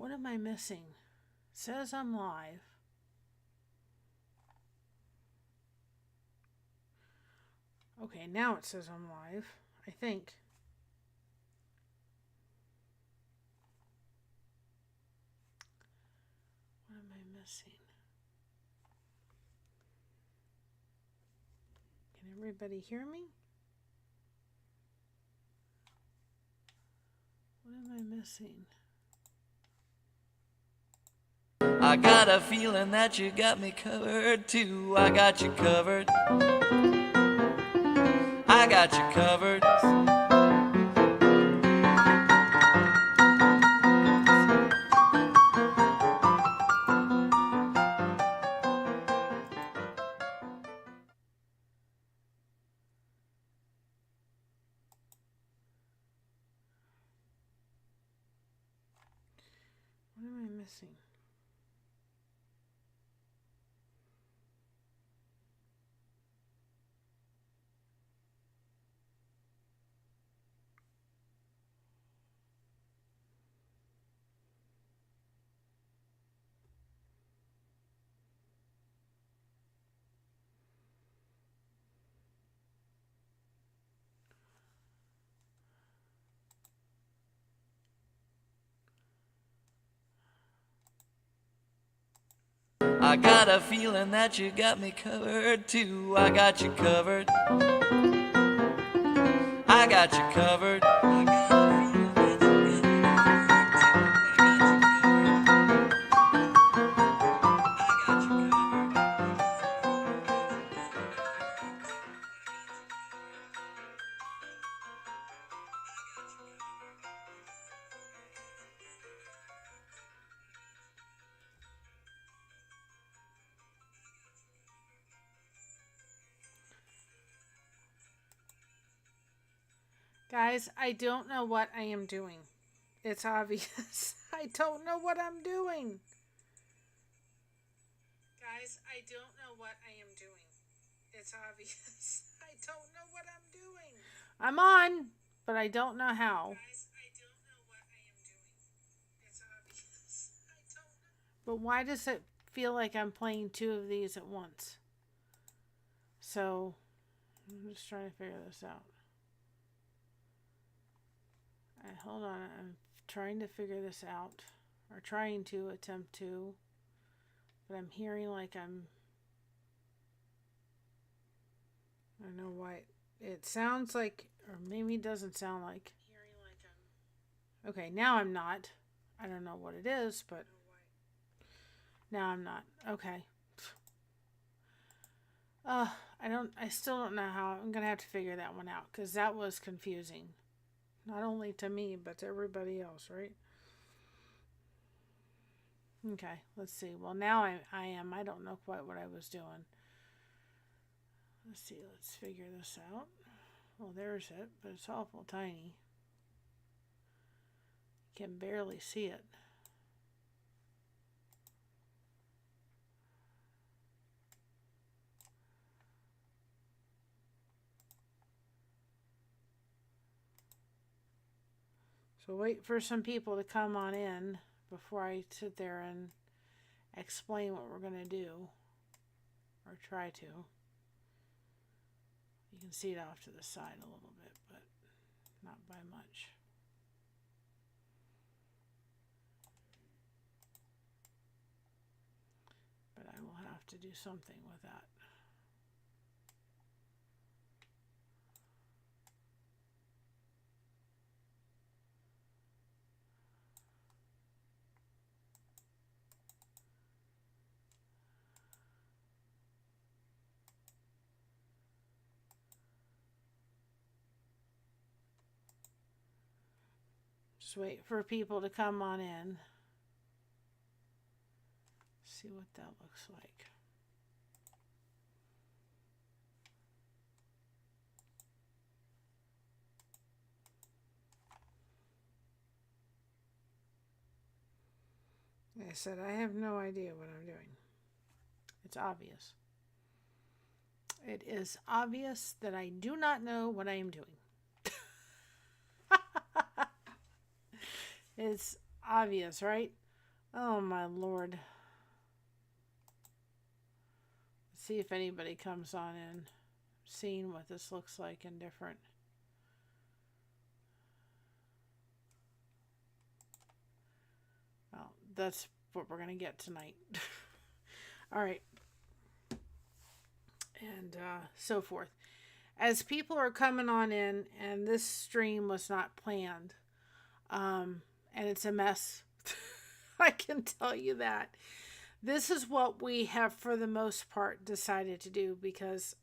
What am I missing? It says I'm live. Okay, now it says I'm live, I think. What am I missing? Can everybody hear me? What am I missing? I got a feeling that you got me covered too. I got you covered. I got you covered. What am I missing? I got a feeling that you got me covered too. I got you covered. I got you covered. Guys, I don't know what I am doing. It's obvious. I don't know what I'm doing. Guys, I don't know what I am doing. It's obvious. I don't know what I'm doing. I'm on, but I don't know how. Guys, I don't know what I am doing. It's obvious. I don't know. But why does it feel like I'm playing two of these at once? So, I'm just trying to figure this out. Hold on, I'm trying to figure this out, or trying to attempt to, but I'm hearing like I don't know why, it sounds like, or maybe it doesn't sound like, okay, now I'm not, I don't know what it is, but now I'm not, okay. I still don't know how, I'm gonna have to figure that one out, because that was confusing. Not only to me, but to everybody else, right? Okay, let's see. Well, now I am. I don't know quite what I was doing. Let's see. Let's figure this out. Well, there's it, but it's awful tiny. You can barely see it. So wait for some people to come on in before I sit there and explain what we're going to do, or try to. You can see it off to the side a little bit, but not by much. But I will have to do something with that. Just wait for people to come on in. See what that looks like. Like I said, I have no idea what I'm doing. It's obvious. It is obvious that I do not know what I am doing. It's obvious, right? Oh my Lord. Let's see if anybody comes on in, seeing what this looks like and different. Well, that's what we're going to get tonight. All right. And so forth. As people are coming on in, and this stream was not planned, and it's a mess. I can tell you that. This is what we have, for the most part, decided to do, because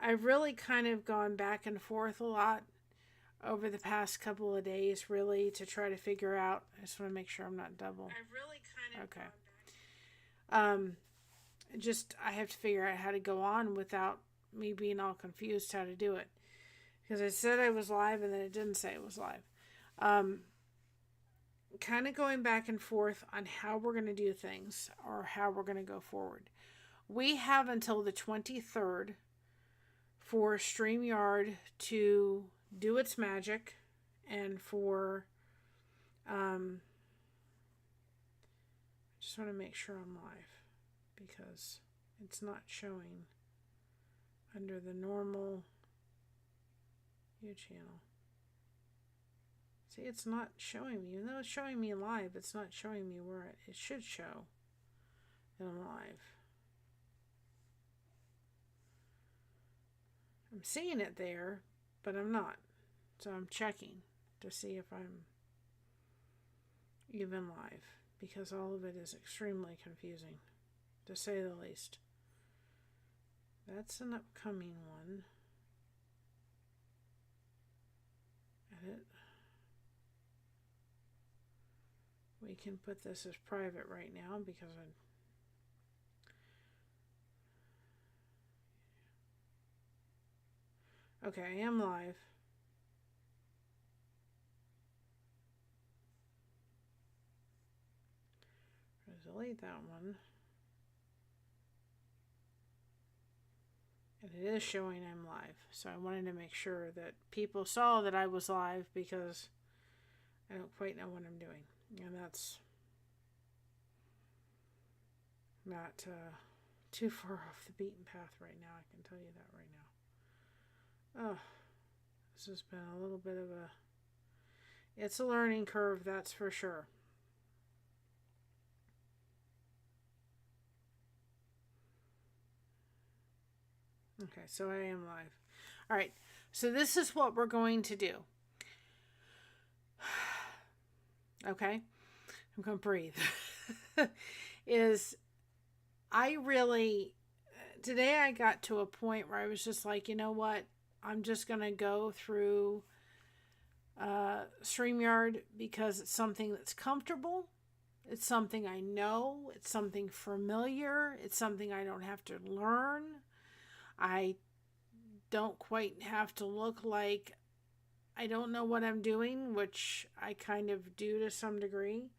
I've really kind of gone back and forth a lot over the past couple of days, really, to try to figure out. I just want to make sure I'm not double. I've really kind of Okay. gone back. Just I have to figure out how to go on without me being all confused how to do it, because I said I was live and then it didn't say it was live. Kind of going back and forth on how we're going to do things or how we're going to go forward. We have until the 23rd for StreamYard to do its magic, and for I just want to make sure I'm live, because it's not showing under the normal view channel. See, it's not showing me. Even though it's showing me live, it's not showing me where it should show that I'm live. I'm seeing it there, but I'm not. So I'm checking to see if I'm even live, because all of it is extremely confusing, to say the least. That's an upcoming one. Edit. We can put this as private right now because okay, I am live. Delete that one. And it is showing I'm live. So I wanted to make sure that people saw that I was live, because I don't quite know what I'm doing. And that's not too far off the beaten path right now. I can tell you that right now. Oh, this has been a little bit of a... It's a learning curve, that's for sure. Okay, so I am live. All right, so this is what we're going to do. Okay, I'm going to breathe. Today I got to a point where I was just like, you know what? I'm just going to go through StreamYard, because it's something that's comfortable. It's something I know. It's something familiar. It's something I don't have to learn. I don't quite have to look like I don't know what I'm doing, which I kind of do to some degree.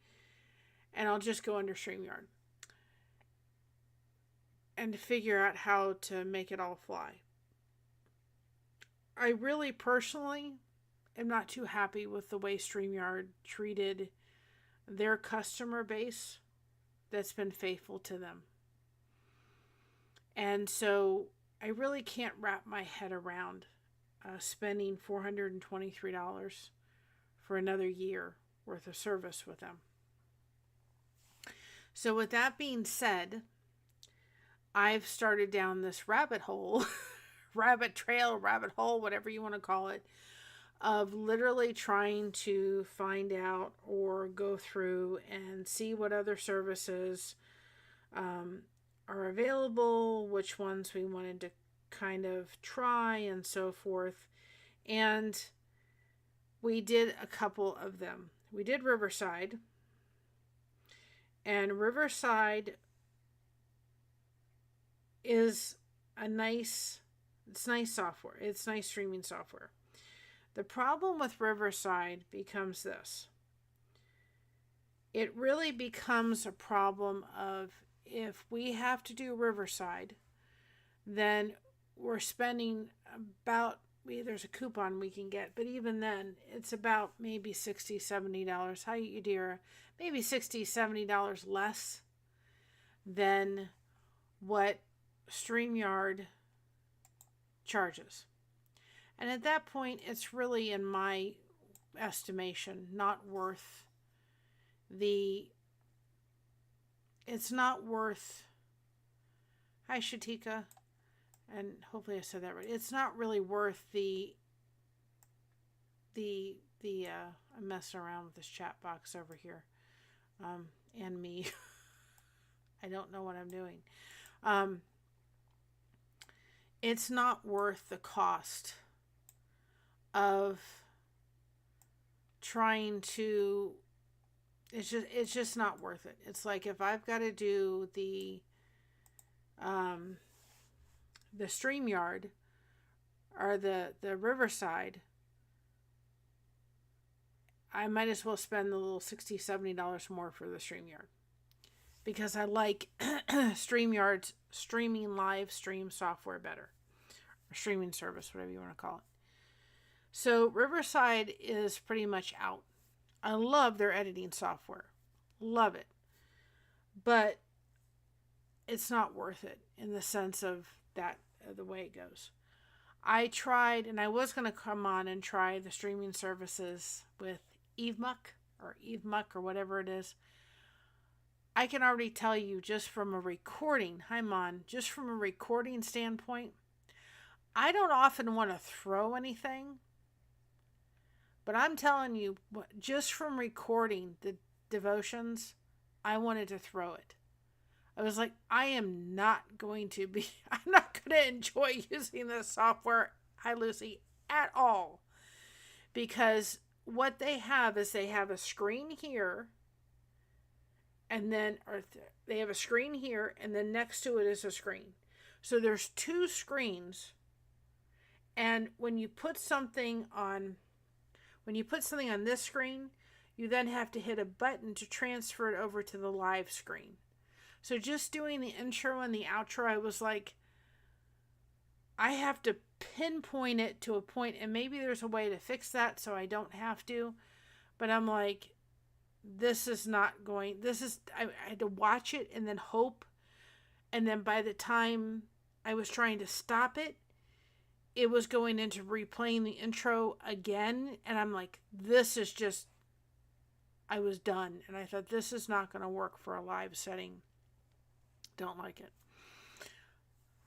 And I'll just go under StreamYard and figure out how to make it all fly. I really personally am not too happy with the way StreamYard treated their customer base that's been faithful to them. And so I really can't wrap my head around spending $423 for another year worth of service with them. So with that being said, I've started down this rabbit hole, rabbit trail, rabbit hole, whatever you want to call it, of literally trying to find out or go through and see what other services are available, which ones we wanted to kind of try, and so forth. And we did a couple of them. We did Riverside, and Riverside is nice software. It's nice streaming software. The problem with Riverside becomes this. It really becomes a problem of, if we have to do Riverside, then we're spending about there's a coupon we can get, but even then, it's about maybe $60, $70. Hi, Yadira. Maybe $60, $70 less than what StreamYard charges. And at that point, it's really, in my estimation, not worth it's not worth, hi Shatika, and hopefully I said that right. It's not really worth I'm messing around with this chat box over here, and me. I don't know what I'm doing. It's not worth the cost of trying to, it's just not worth it. It's like if I've got to do the StreamYard or the Riverside, I might as well spend the little $60, $70 more for the StreamYard, because I like StreamYard's streaming live stream software better, or streaming service, whatever you want to call it. So Riverside is pretty much out. I love their editing software. Love it. But it's not worth it in the sense of that, the way it goes. I tried, and I was going to come on and try the streaming services with EveMuck or whatever it is. I can already tell you, just from a recording, hi Mon, just from a recording standpoint, I don't often want to throw anything, but I'm telling you, just from recording the devotions, I wanted to throw it. I was like, I'm not going to enjoy using this software, hi Lucy, at all. Because what they have is they have a screen here, and then they have a screen here, and then next to it is a screen. So there's two screens, and when you put something on this screen, you then have to hit a button to transfer it over to the live screen. So just doing the intro and the outro, I was like, I have to pinpoint it to a point, and maybe there's a way to fix that so I don't have to. But I'm like, I had to watch it and then hope. And then by the time I was trying to stop it, it was going into replaying the intro again. And I'm like, I was done. And I thought, this is not going to work for a live setting. Don't like it.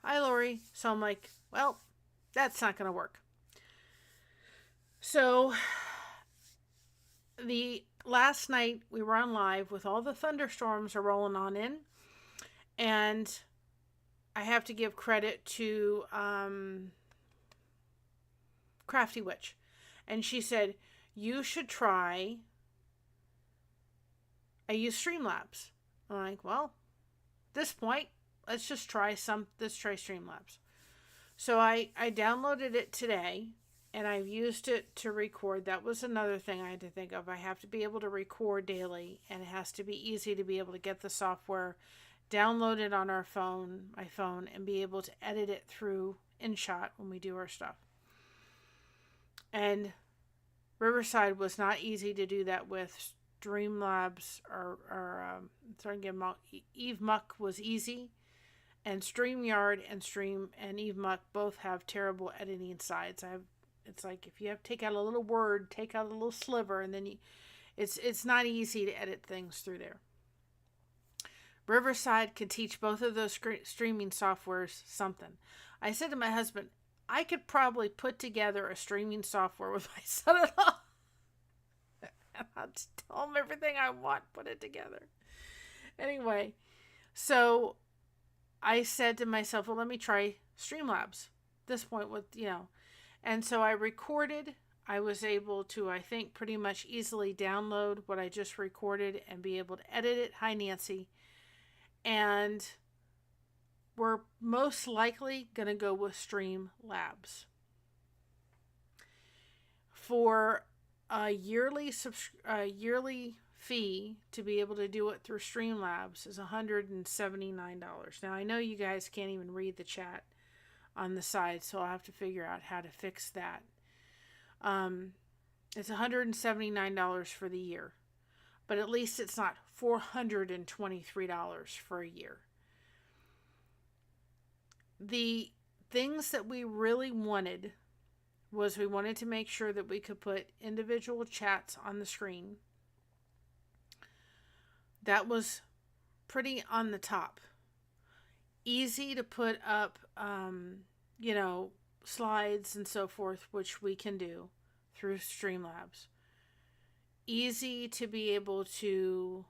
Hi, Lori. So I'm like, well, that's not going to work. So the last night we were on live with all the thunderstorms are rolling on in, and I have to give credit to Crafty Witch, and she said, you should try, I use Streamlabs. I'm like, well, at this point, let's try Streamlabs. So I downloaded it today, and I've used it to record. That was another thing I had to think of. I have to be able to record daily, and it has to be easy to be able to get the software, download it on my phone, and be able to edit it through InShot when we do our stuff. And Riverside was not easy to do that with. Streamlabs EveMuck was easy, and StreamYard and EveMuck both have terrible editing sides. It's like if you have to take out a little word, take out a little sliver, and then it's not easy to edit things through there. Riverside can teach both of those streaming softwares something. I said to my husband, I could probably put together a streaming software with my son-in-law. And I'll just tell him everything I want, put it together. Anyway, so I said to myself, well, let me try Streamlabs. At this point, and so I recorded. I was able to, I think, pretty much easily download what I just recorded and be able to edit it. Hi, Nancy. And we're most likely going to go with Streamlabs. For a yearly fee to be able to do it through Streamlabs is $179. Now, I know you guys can't even read the chat. on the side, so I'll have to figure out how to fix that. It's $179 for the year, but at least it's not $423 for a year. The things that we really wanted was we wanted to make sure that we could put individual chats on the screen. That was pretty on the top. Easy to put up, slides and so forth, which we can do through Streamlabs. Easy to be able to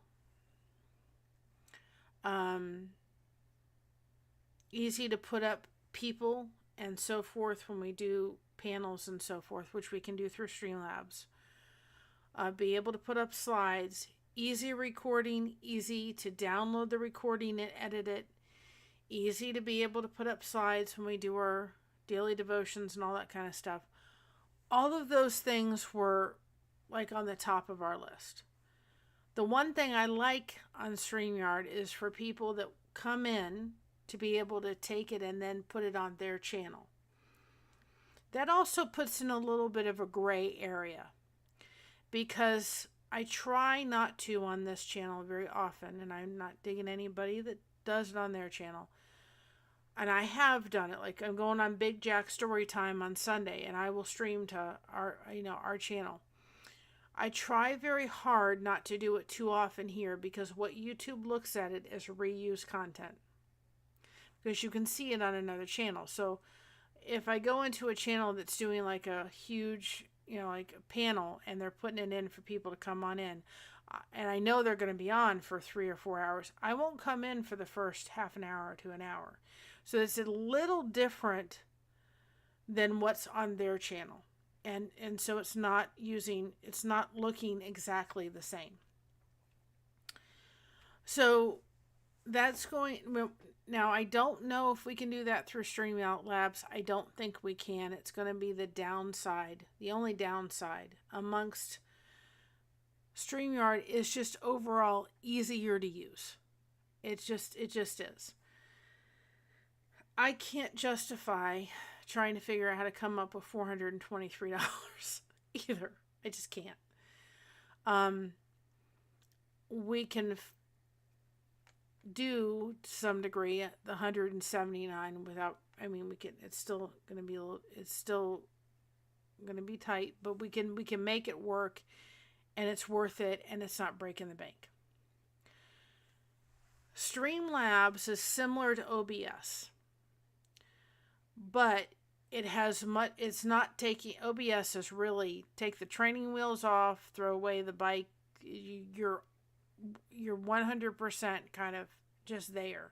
put up people and so forth when we do panels and so forth, which we can do through Streamlabs. Be able to put up slides. Easy recording, easy to download the recording and edit it. Easy to be able to put up slides when we do our daily devotions and all that kind of stuff. All of those things were like on the top of our list. The one thing I like on StreamYard is for people that come in to be able to take it and then put it on their channel. That also puts in a little bit of a gray area, because I try not to on this channel very often, and I'm not digging anybody that does it on their channel. And I have done it. Like, I'm going on Big Jack Storytime on Sunday, and I will stream to our channel. I try very hard not to do it too often here, because what YouTube looks at it as reuse content, because you can see it on another channel. So if I go into a channel that's doing like a huge, like a panel, and they're putting it in for people to come on in, and I know they're going to be on for 3 or 4 hours, I won't come in for the first half an hour to an hour. So it's a little different than what's on their channel. And so it's not looking exactly the same. So that's now, I don't know if we can do that through Streamlabs. I don't think we can. It's going to be the downside. The only downside amongst StreamYard is just overall easier to use. It just is. I can't justify trying to figure out how to come up with $423 either. I just can't. We can do to some degree the $179 without. I mean, we can. It's still going to be tight, but we can make it work, and it's worth it, and it's not breaking the bank. Streamlabs is similar to OBS, but it has much. It's not taking. OBS is really take the training wheels off, throw away the bike. You're 100% kind of just there.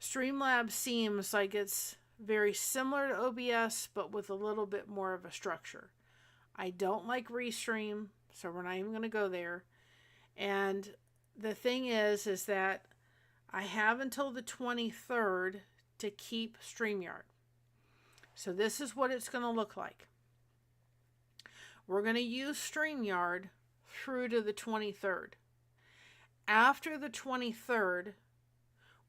Streamlabs seems like it's very similar to OBS, but with a little bit more of a structure. I don't like Restream, so we're not even going to go there. And the thing is that I have until the 23rd to keep StreamYard. So this is what it's going to look like. We're going to use StreamYard through to the 23rd. After the 23rd,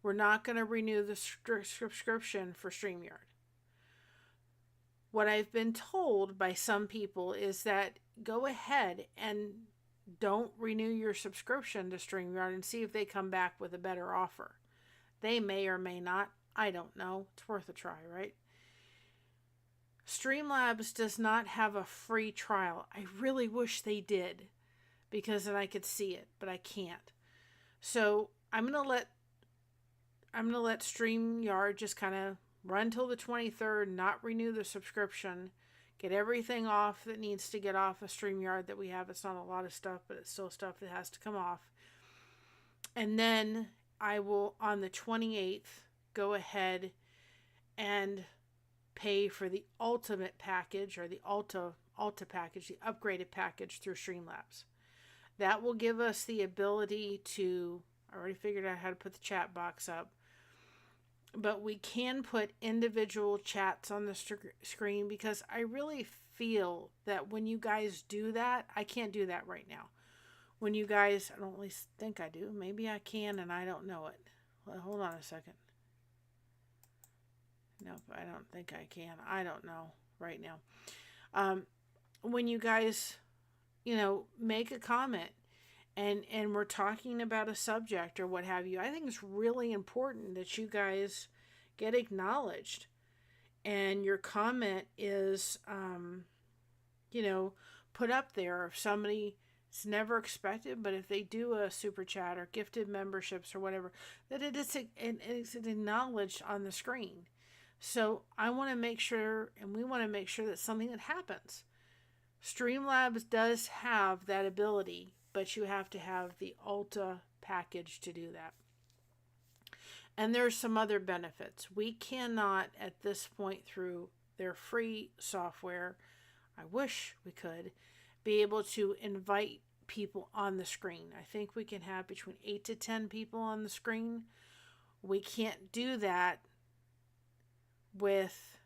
we're not going to renew the subscription for StreamYard. What I've been told by some people is that go ahead and don't renew your subscription to StreamYard and see if they come back with a better offer. They may or may not. I don't know. It's worth a try, right? Streamlabs does not have a free trial. I really wish they did, because then I could see it, but I can't. So I'm gonna let StreamYard just kind of run till the 23rd, not renew the subscription, get everything off that needs to get off of StreamYard that we have. It's not a lot of stuff, but it's still stuff that has to come off. And then I will, on the 28th, go ahead and pay for the ultimate package, or the Alta package, the upgraded package through Streamlabs. That will give us the ability to, I already figured out how to put the chat box up, but we can put individual chats on the screen, because I really feel that when you guys do that, I can't do that right now. When you guys, I don't at least think I do. Maybe I can and I don't know it. Well, hold on a second. Nope, I don't think I can. I don't know right now. When you guys, make a comment and we're talking about a subject or what have you, I think it's really important that you guys get acknowledged and your comment is, put up there. If somebody, it's never expected, but if they do a super chat or gifted memberships or whatever, that it's acknowledged on the screen. So I want to make sure, and we want to make sure, that's something that happens. Streamlabs does have that ability, but you have to have the Ulta package to do that. And there's some other benefits. We cannot, at this point, through their free software, I wish we could, be able to invite people on the screen. I think we can have between 8 to 10 people on the screen. We can't do that with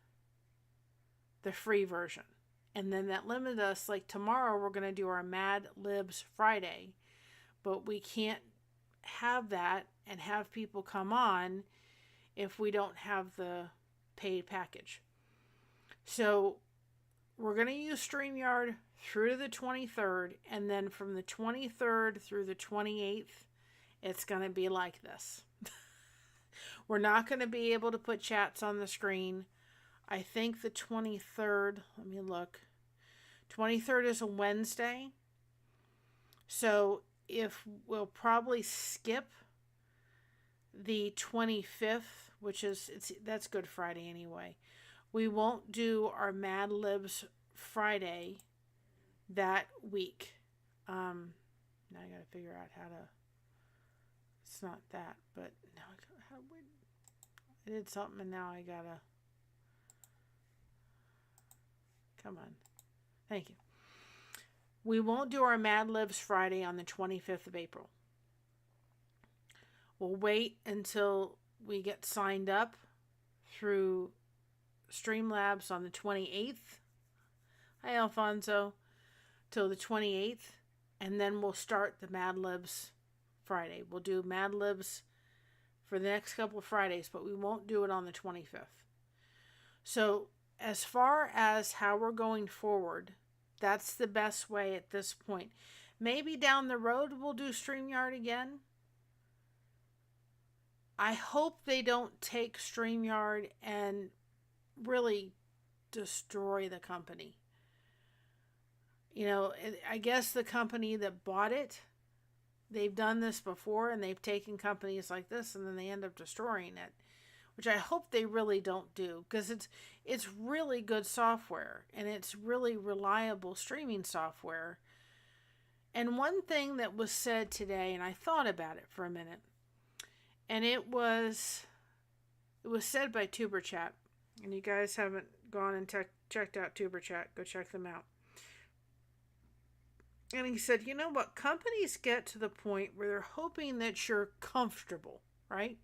the free version. And then that limited us. Like tomorrow we're going to do our Mad Libs Friday, but we can't have that and have people come on if we don't have the paid package. So we're going to use StreamYard through to the 23rd, and then from the 23rd through the 28th, it's going to be like this. We're not going to be able to put chats on the screen. I think the 23rd, let me look. 23rd is a Wednesday. So if we'll probably skip the 25th, which is, that's Good Friday anyway. We won't do our Mad Libs Friday that week. Now I got to figure out how to, it's not that, but now I did something and now I got to, come on. Thank you. We won't do our Mad Libs Friday on the 25th of April. We'll wait until we get signed up through Streamlabs on the 28th. Hi, Alfonso. Till the 28th. And then we'll start the Mad Libs Friday. We'll do Mad Libs for the next couple of Fridays, but we won't do it on the 25th. So as far as how we're going forward, that's the best way at this point. Maybe down the road we'll do StreamYard again. I hope they don't take StreamYard and really destroy the company. I guess the company that bought it, they've done this before and they've taken companies like this and then they end up destroying it, which I hope they really don't do, because it's really good software and it's really reliable streaming software. And one thing that was said today, and I thought about it for a minute, and it was said by TuberChat, and you guys haven't gone and checked out TuberChat, go check them out. And he said, you know what? Companies get to the point where they're hoping that you're comfortable, right?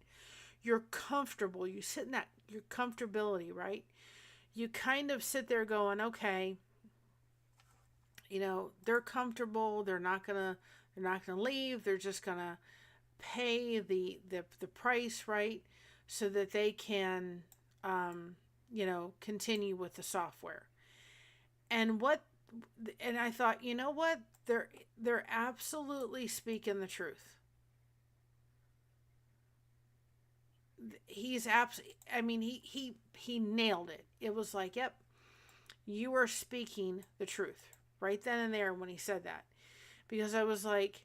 You're comfortable. You sit in that, your comfortability, right? You kind of sit there going, okay, they're comfortable. They're not gonna leave. They're just gonna pay the price, right? So that they can, continue with the software. And I thought, you know what? They're absolutely speaking the truth. He nailed it. It was like, yep, you are speaking the truth right then and there when he said that. Because I was like,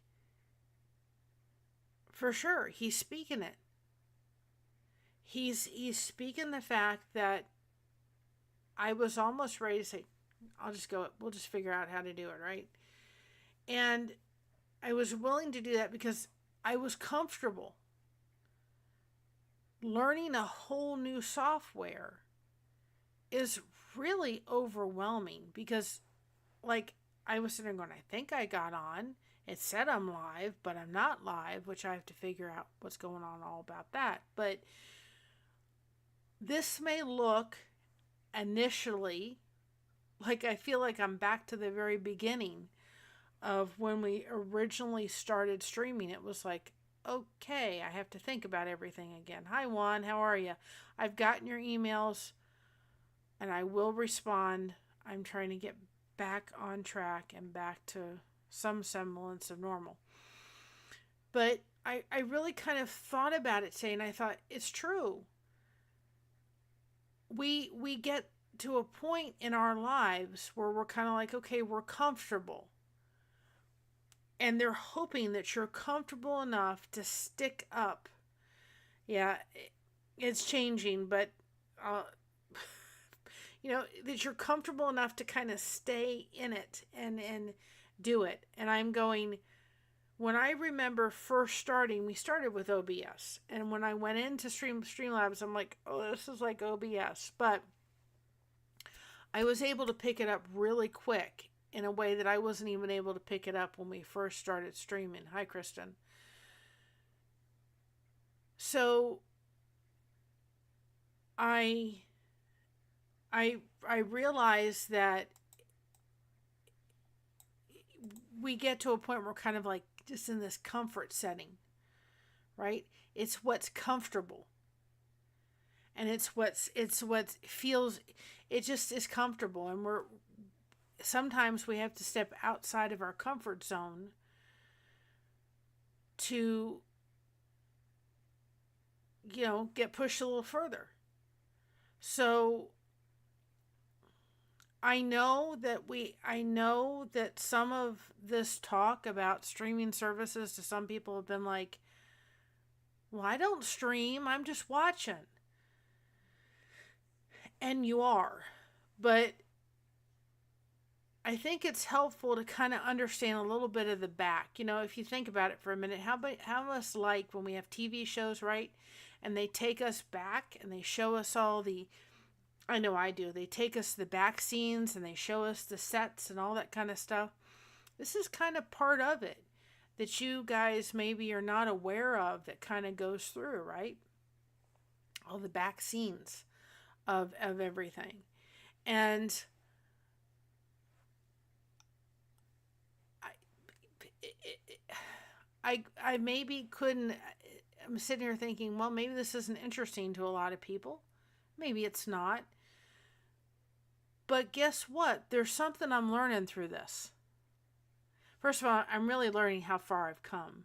for sure, he's speaking it. He's speaking the fact that I was almost ready to say, we'll just figure out how to do it, right? And I was willing to do that because I was comfortable. Learning a whole new software is really overwhelming because, like, I was sitting there going, I think I got on. It said I'm live, but I'm not live, which I have to figure out what's going on all about that. But this may look initially like I feel like I'm back to the very beginning of when we originally started streaming. It was like, okay, I have to think about everything again. Hi, Juan. How are you? I've gotten your emails and I will respond. I'm trying to get back on track and back to some semblance of normal. But I really kind of thought about it today, and I thought it's true. We get to a point in our lives where we're kind of like, okay, we're comfortable. And they're hoping that you're comfortable enough to stick up. Yeah, it's changing, but uh, that you're comfortable enough to kind of stay in it and do it. And I'm going, when I remember first starting, we started with OBS. And when I went into Streamlabs, I'm like, oh, this is like OBS. But I was able to pick it up really quick in a way that I wasn't even able to pick it up when we first started streaming. Hi, Kristen. So I realized that we get to a point where we're kind of like just in this comfort setting, right? It's what's comfortable. And it's what feels, it just is comfortable. And sometimes we have to step outside of our comfort zone to, get pushed a little further. So I know that some of this talk about streaming services to some people have been like, well, I don't stream, I'm just watching. And you are. But I think it's helpful to kind of understand a little bit of the back. If you think about it for a minute, how much like when we have TV shows, right? And they take us back and they show us all I know I do. They take us to the back scenes and they show us the sets and all that kind of stuff. This is kind of part of it that you guys maybe are not aware of that kind of goes through, right? All the back scenes of everything. And I maybe couldn't, I'm sitting here thinking, well, maybe this isn't interesting to a lot of people. Maybe it's not. But guess what? There's something I'm learning through this. First of all, I'm really learning how far I've come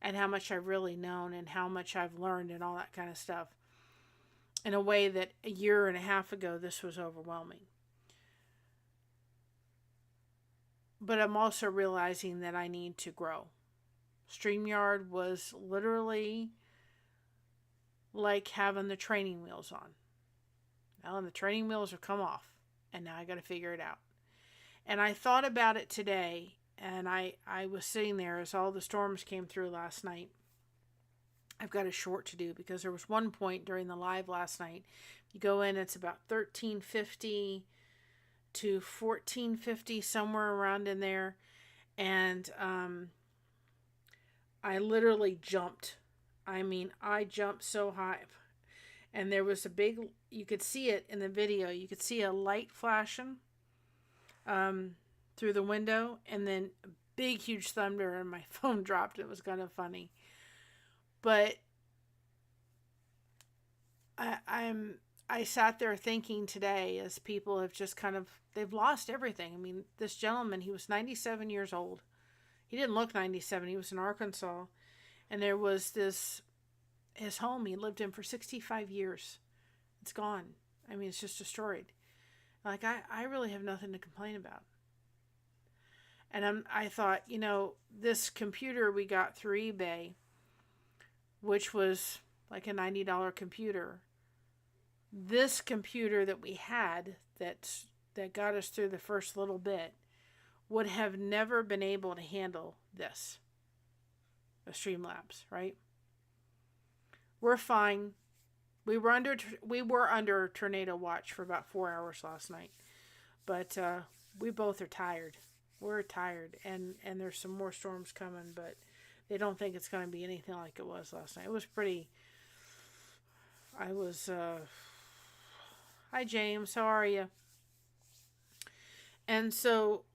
and how much I've really known and how much I've learned and all that kind of stuff in a way that a year and a half ago, this was overwhelming. But I'm also realizing that I need to grow. StreamYard was literally like having the training wheels on. Now the training wheels have come off, and now I got to figure it out. And I thought about it today, and I was sitting there as all the storms came through last night. I've got a short to do because there was one point during the live last night. You go in, it's about 1350 to 1450, somewhere around in there. And I literally jumped. I jumped so high. And there was you could see it in the video. You could see a light flashing through the window, and then a big, huge thunder, and my phone dropped. It was kind of funny. But I sat there thinking today, as people have just they've lost everything. This gentleman, he was 97 years old. He didn't look 97. He was in Arkansas. And there was his home he lived in for 65 years. It's gone. It's just destroyed. Like, I really have nothing to complain about. And I thought, this computer we got through eBay, which was like a $90 computer. This computer that we had that got us through the first little bit would have never been able to handle this. The Streamlabs, right? We're fine. We were under tornado watch for about 4 hours last night. But we both are tired. We're tired, and there's some more storms coming, but they don't think it's going to be anything like it was last night. It was pretty. Hi James, how are you? And so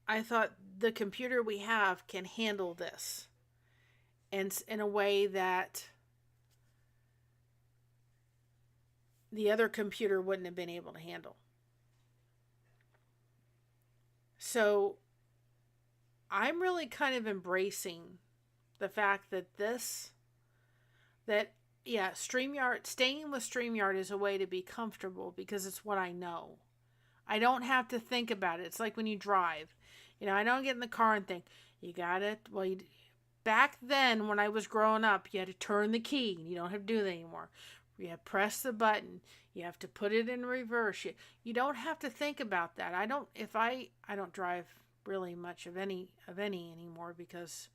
I thought the computer we have can handle this, and in a way that the other computer wouldn't have been able to handle. So I'm really kind of embracing the fact that StreamYard, staying with StreamYard is a way to be comfortable because it's what I know. I don't have to think about it. It's like when you drive. I don't get in the car and think, you got it. Well, back then when I was growing up, you had to turn the key. You don't have to do that anymore. You have to press the button. You have to put it in reverse. You don't have to think about that. I don't drive really much of any anymore because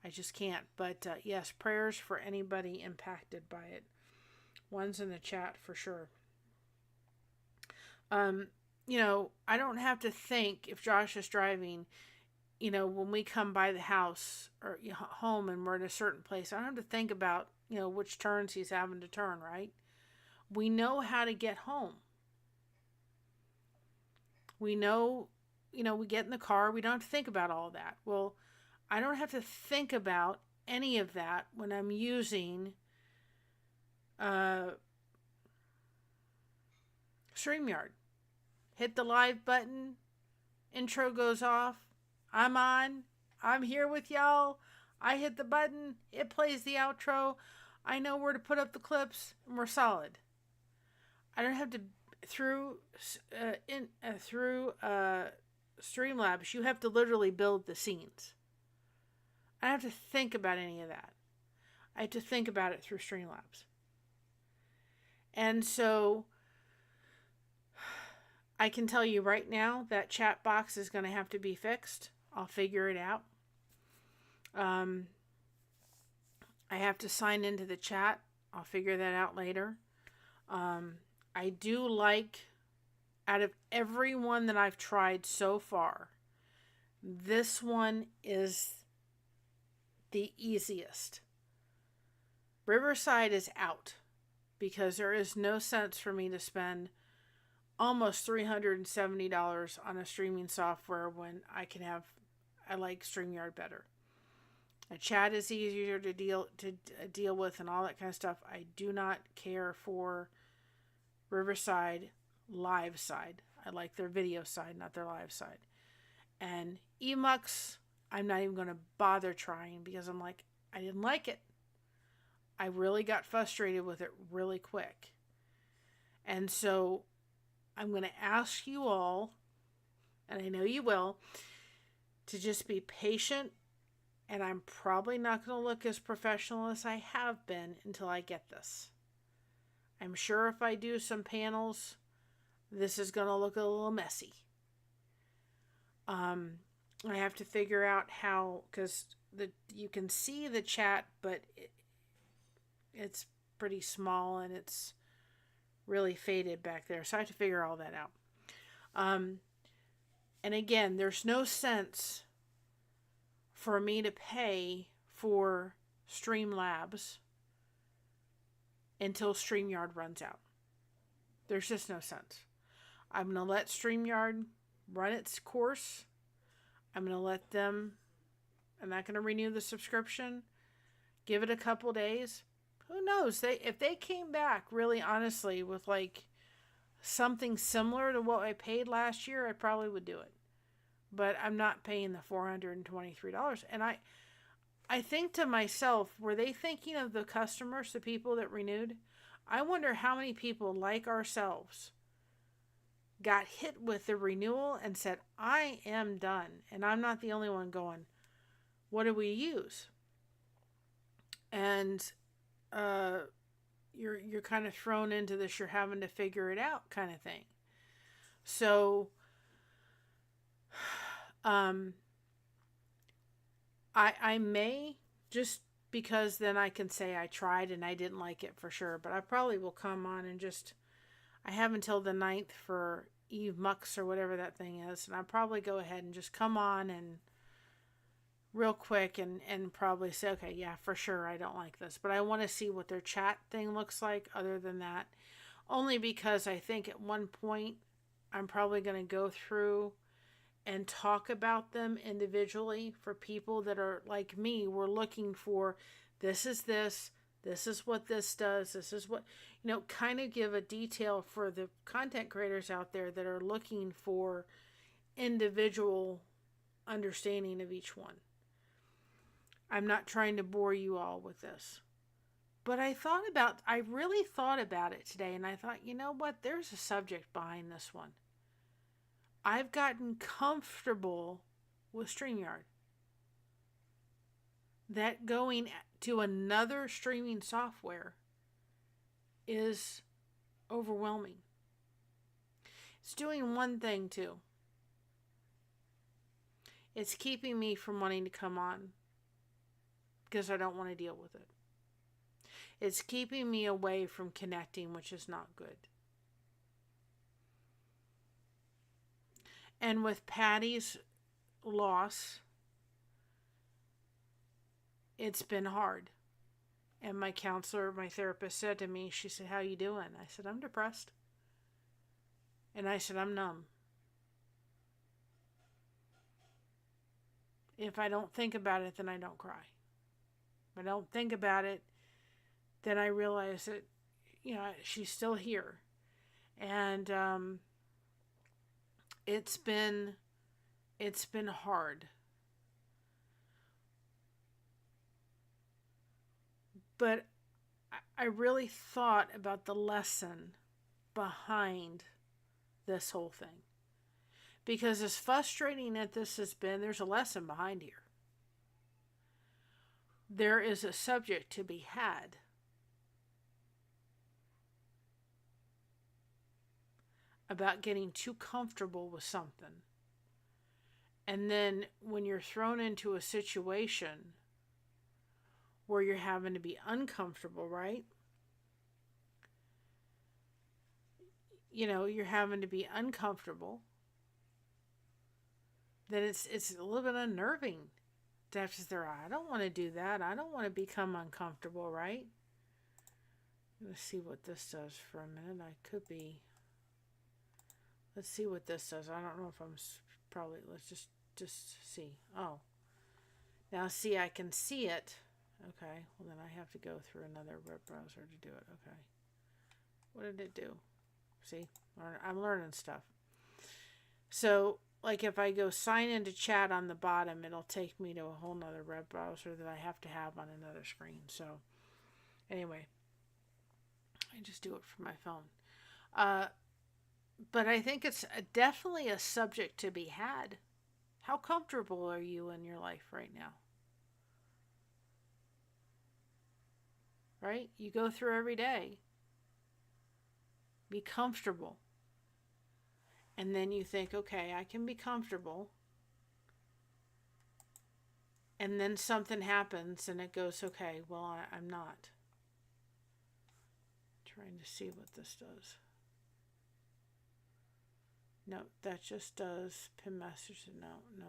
I just can't. But yes, prayers for anybody impacted by it. One's in the chat for sure. I don't have to think if Josh is driving, when we come by the house or home and we're in a certain place, I don't have to think about, which turns he's having to turn, right? We know how to get home. We know, we get in the car, we don't have to think about all that. Well, I don't have to think about any of that when I'm using StreamYard. Hit the live button, intro goes off, I'm on, I'm here with y'all, I hit the button, it plays the outro, I know where to put up the clips, and we're solid. I don't have to, through Streamlabs, you have to literally build the scenes. I don't have to think about any of that. I have to think about it through Streamlabs. And so I can tell you right now that chat box is going to have to be fixed. I'll figure it out. I have to sign into the chat. I'll figure that out later. I do like, out of every one that I've tried so far, this one is the easiest. Riverside is out because there is no sense for me to spend almost $370 on a streaming software when I like StreamYard better. A chat is easier to deal with and all that kind of stuff. I do not care for Riverside live side. I like their video side, not their live side. And Emux, I'm not even going to bother trying because I'm like, I didn't like it. I really got frustrated with it really quick. And so I'm going to ask you all, and I know you will, to just be patient. And I'm probably not going to look as professional as I have been until I get this. I'm sure if I do some panels, this is going to look a little messy. I have to figure out how, because you can see the chat, but it's pretty small and it's really faded back there. So I have to figure all that out. And again, there's no sense for me to pay for Streamlabs until StreamYard runs out. There's just no sense. I'm going to let StreamYard run its course. I'm going to let them, I'm not going to renew the subscription. Give it a couple days. Who knows? If they came back really honestly with like something similar to what I paid last year, I probably would do it. But I'm not paying the $423. And I think to myself, were they thinking of the customers, the people that renewed? I wonder how many people like ourselves got hit with the renewal and said, I am done. And I'm not the only one going, what do we use? And you're kind of thrown into this, you're having to figure it out kind of thing. So I may, just because then I can say I tried and I didn't like it for sure, but I probably will come on and I have until the 9th for Eve Mux or whatever that thing is, and I'll probably go ahead and just come on and real quick and probably say, okay, yeah, for sure, I don't like this, but I want to see what their chat thing looks like other than that, only because I think at one point I'm probably going to go through and talk about them individually for people that are like me. We're looking for this is what this does, this is what, kind of give a detail for the content creators out there that are looking for individual understanding of each one. I'm not trying to bore you all with this. But I really thought about it today, and I thought, you know what? There's a subject behind this one. I've gotten comfortable with StreamYard. That going to another streaming software is overwhelming. It's doing one thing too. It's keeping me from wanting to come on because I don't want to deal with it. It's keeping me away from connecting, which is not good. And with Patty's loss, it's been hard. And my counselor, my therapist said to me, she said, "How you doing?" I said, "I'm depressed." And I said, "I'm numb. If I don't think about it, then I don't cry. If I don't think about it, then I realize that, she's still here." And it's been hard. But I really thought about the lesson behind this whole thing. Because as frustrating as this has been, there's a lesson behind here. There is a subject to be had. About getting too comfortable with something. And then when you're thrown into a situation where you're having to be uncomfortable, right? You're having to be uncomfortable. Then it's a little bit unnerving to have to say, I don't want to do that. I don't want to become uncomfortable, right? Let's see what this does for a minute. Let's see what this does. I don't know if let's just see. Oh. Now see, I can see it. Okay. Well, then I have to go through another web browser to do it. Okay. What did it do? See? I'm learning stuff. So, like if I go sign into chat on the bottom, it'll take me to a whole nother web browser that I have to have on another screen. So, anyway. I just do it from my phone. But I think it's definitely a subject to be had. How comfortable are you in your life right now? Right? You go through every day. Be comfortable. And then you think, okay, I can be comfortable. And then something happens and it goes, okay, well, I'm not. Trying to see what this does. No, that just does pin messages. No.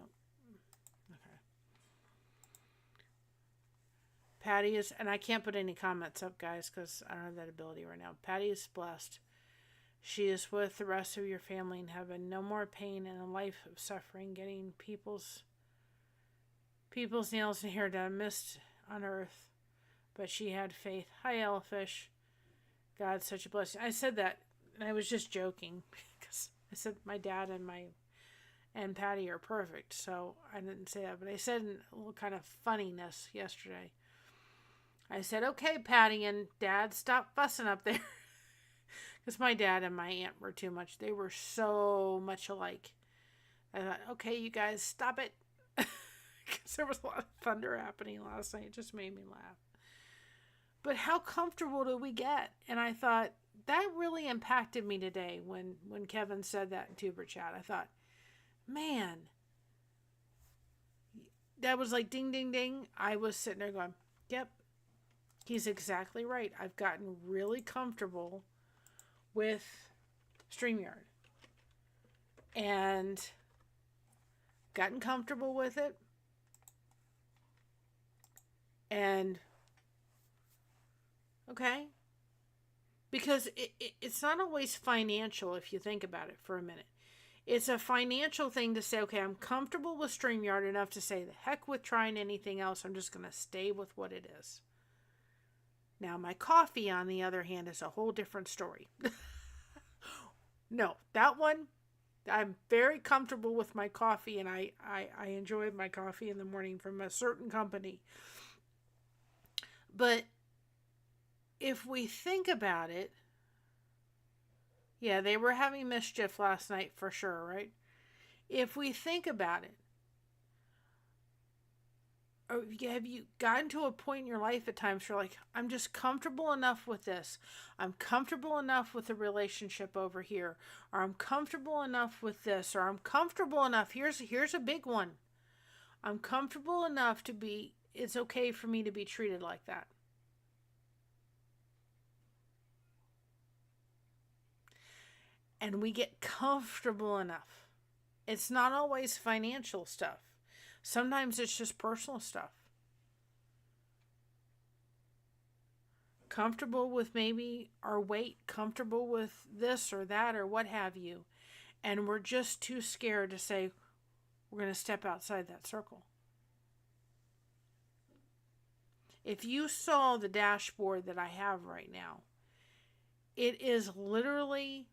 Okay. Patty is, and I can't put any comments up, guys, because I don't have that ability right now. Patty is blessed. She is with the rest of your family in heaven. No more pain and a life of suffering. Getting people's nails and hair done. Missed on earth, but she had faith. Hi, Elfish. God's such a blessing. I said that, and I was just joking because I said my dad and Patty are perfect, so I didn't say that. But I said in a little kind of funniness yesterday. I said, "Okay, Patty and Dad, stop fussing up there," because my dad and my aunt were too much. They were so much alike. I thought, "Okay, you guys, stop it," because there was a lot of thunder happening last night. It just made me laugh. But how comfortable do we get? And I thought, that really impacted me today when Kevin said that in Tuber Chat. I thought, man, that was like ding, ding, ding. I was sitting there going, yep, he's exactly right. I've gotten really comfortable with StreamYard. And gotten comfortable with it. And okay. Because it's not always financial if you think about it for a minute. It's a financial thing to say, okay, I'm comfortable with StreamYard enough to say, the heck with trying anything else. I'm just going to stay with what it is. Now, my coffee, on the other hand, is a whole different story. No, that one, I'm very comfortable with my coffee, and I enjoy my coffee in the morning from a certain company. But if we think about it, yeah, they were having mischief last night for sure, right? If we think about it, have you gotten to a point in your life at times where you're like, I'm just comfortable enough with this. I'm comfortable enough with the relationship over here. Or I'm comfortable enough with this. Or I'm comfortable enough. Here's a big one. I'm comfortable enough to be, it's okay for me to be treated like that. And we get comfortable enough. It's not always financial stuff. Sometimes it's just personal stuff. Comfortable with maybe our weight, comfortable with this or that or what have you. And we're just too scared to say we're going to step outside that circle. If you saw the dashboard that I have right now, it is literally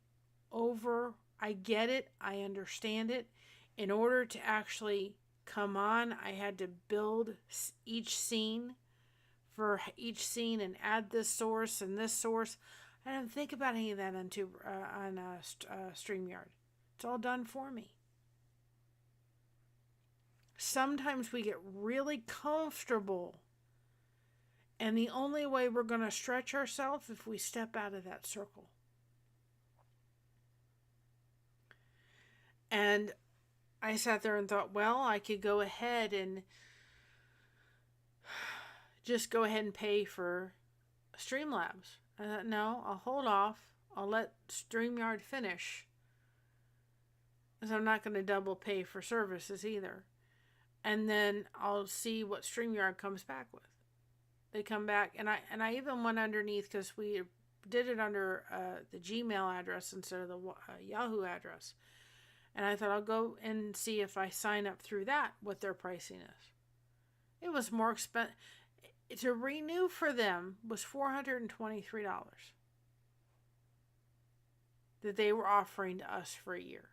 over. I get it. I understand it. In order to actually come on, I had to build each scene for each scene and add this source and this source. I didn't think about any of that on StreamYard. It's all done for me. Sometimes we get really comfortable, and the only way we're going to stretch ourselves if we step out of that circle. And I sat there and thought, well, I could go ahead and just go ahead and pay for Streamlabs. I thought, no, I'll hold off. I'll let StreamYard finish, because I'm not going to double pay for services either. And then I'll see what StreamYard comes back with. They come back, and I even went underneath, because we did it under the Gmail address instead of the Yahoo address. And I thought, I'll go and see if I sign up through that, what their pricing is. It was more expensive. To renew for them was $423 that they were offering to us for a year.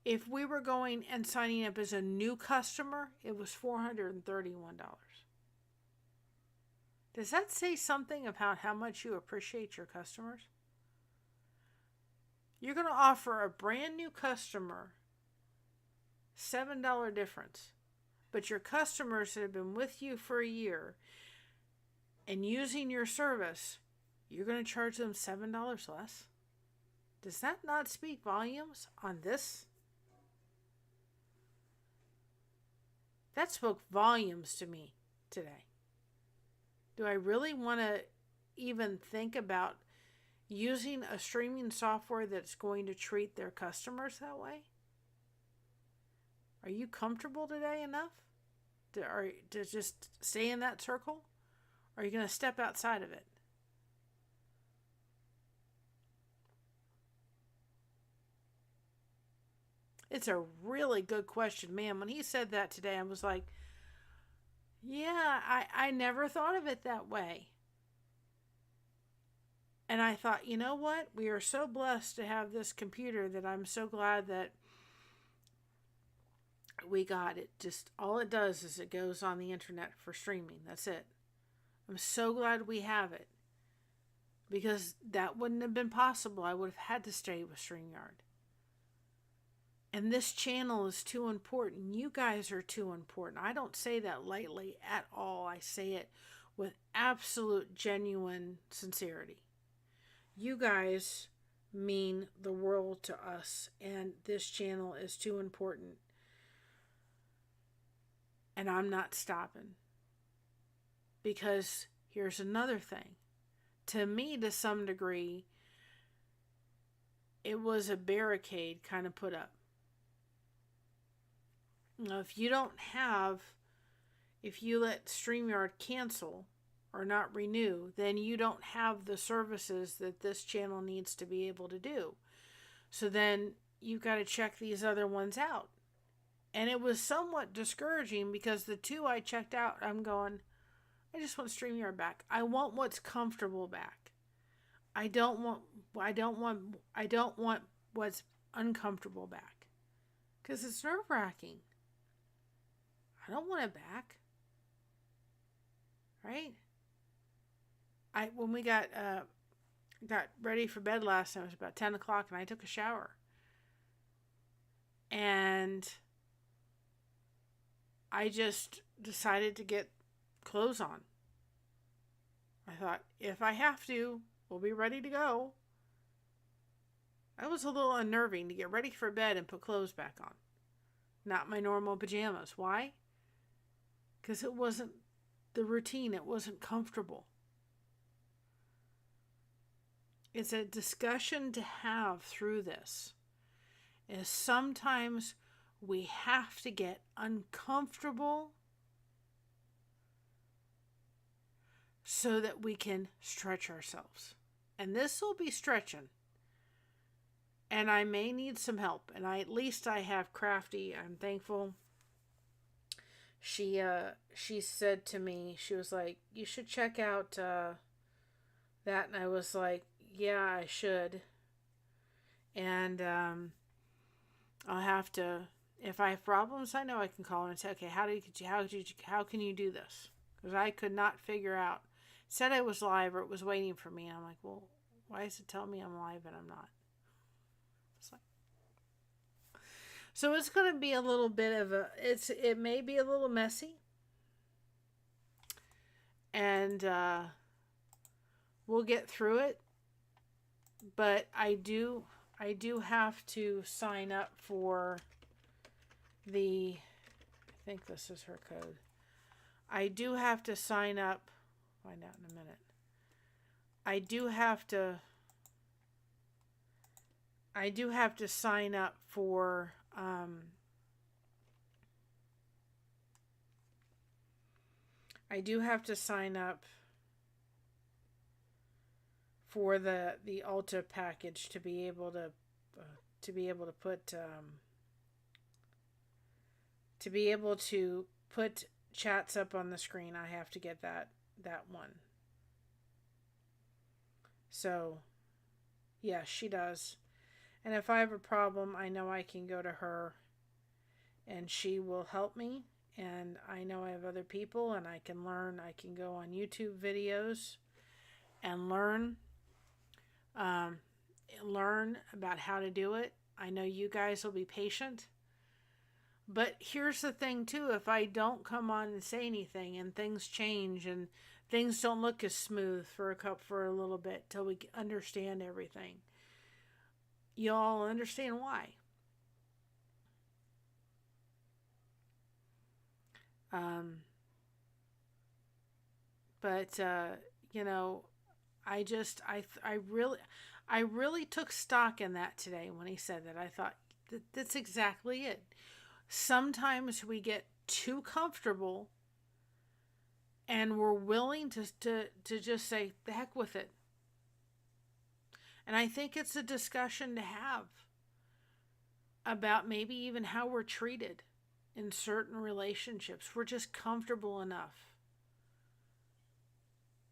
If we were going and signing up as a new customer, it was $431. Does that say something about how much you appreciate your customers? You're going to offer a brand new customer $7 difference, but your customers that have been with you for a year and using your service, you're going to charge them $7 less? Does that not speak volumes on this? That spoke volumes to me today. Do I really want to even think about using a streaming software that's going to treat their customers that way? Are you comfortable today enough to just stay in that circle? Or are you going to step outside of it? It's a really good question, man. When he said that today, I was like, yeah, I never thought of it that way. And I thought, you know what? We are so blessed to have this computer that I'm so glad that we got it. Just all it does is it goes on the internet for streaming. That's it. I'm so glad we have it, because that wouldn't have been possible. I would have had to stay with StreamYard. And this channel is too important. You guys are too important. I don't say that lightly at all. I say it with absolute genuine sincerity. You guys mean the world to us, and this channel is too important. And I'm not stopping. Because here's another thing. To me, to some degree, it was a barricade kind of put up. Now, if you let StreamYard cancel or not renew, then you don't have the services that this channel needs to be able to do. So then you got to check these other ones out. And it was somewhat discouraging because the 2 I checked out, I'm going, I just want StreamYard back. I want what's comfortable back. I don't want what's uncomfortable back. Because it's nerve-wracking. I don't want it back. Right? When we got ready for bed last night, it was about 10 o'clock, and I took a shower. And I just decided to get clothes on. I thought, if I have to, we'll be ready to go. That was a little unnerving to get ready for bed and put clothes back on. Not my normal pajamas. Why? Because it wasn't the routine. It wasn't comfortable. It's a discussion to have through this. Is sometimes we have to get uncomfortable so that we can stretch ourselves. And this will be stretching. And I may need some help. And at least I have Crafty. I'm thankful. She said to me, she was like, you should check out that. And I was like, yeah, I should. And I'll have to, if I have problems, I know I can call her and say, okay, how can you do this? Because I could not figure out. It said it was live or it was waiting for me. And I'm like, well, why is it telling me I'm live and I'm not? So it's going to be a little bit of it may be a little messy. And we'll get through it. But I do have to sign up for I think this is her code. I do have to sign up, find out in a minute. I do have to sign up for the Ulta package to be able to put chats up on the screen. I have to get that one. So, yeah, she does. And if I have a problem, I know I can go to her and she will help me. And I know I have other people and I can learn. I can go on YouTube videos and learn about how to do it. I know you guys will be patient. But here's the thing too, if I don't come on and say anything and things change and things don't look as smooth for a little bit till we understand everything, y'all understand why. But you know, I really took stock in that today when he said that. I thought that's exactly it. Sometimes we get too comfortable and we're willing to just say, the heck with it. And I think it's a discussion to have about maybe even how we're treated in certain relationships. We're just comfortable enough.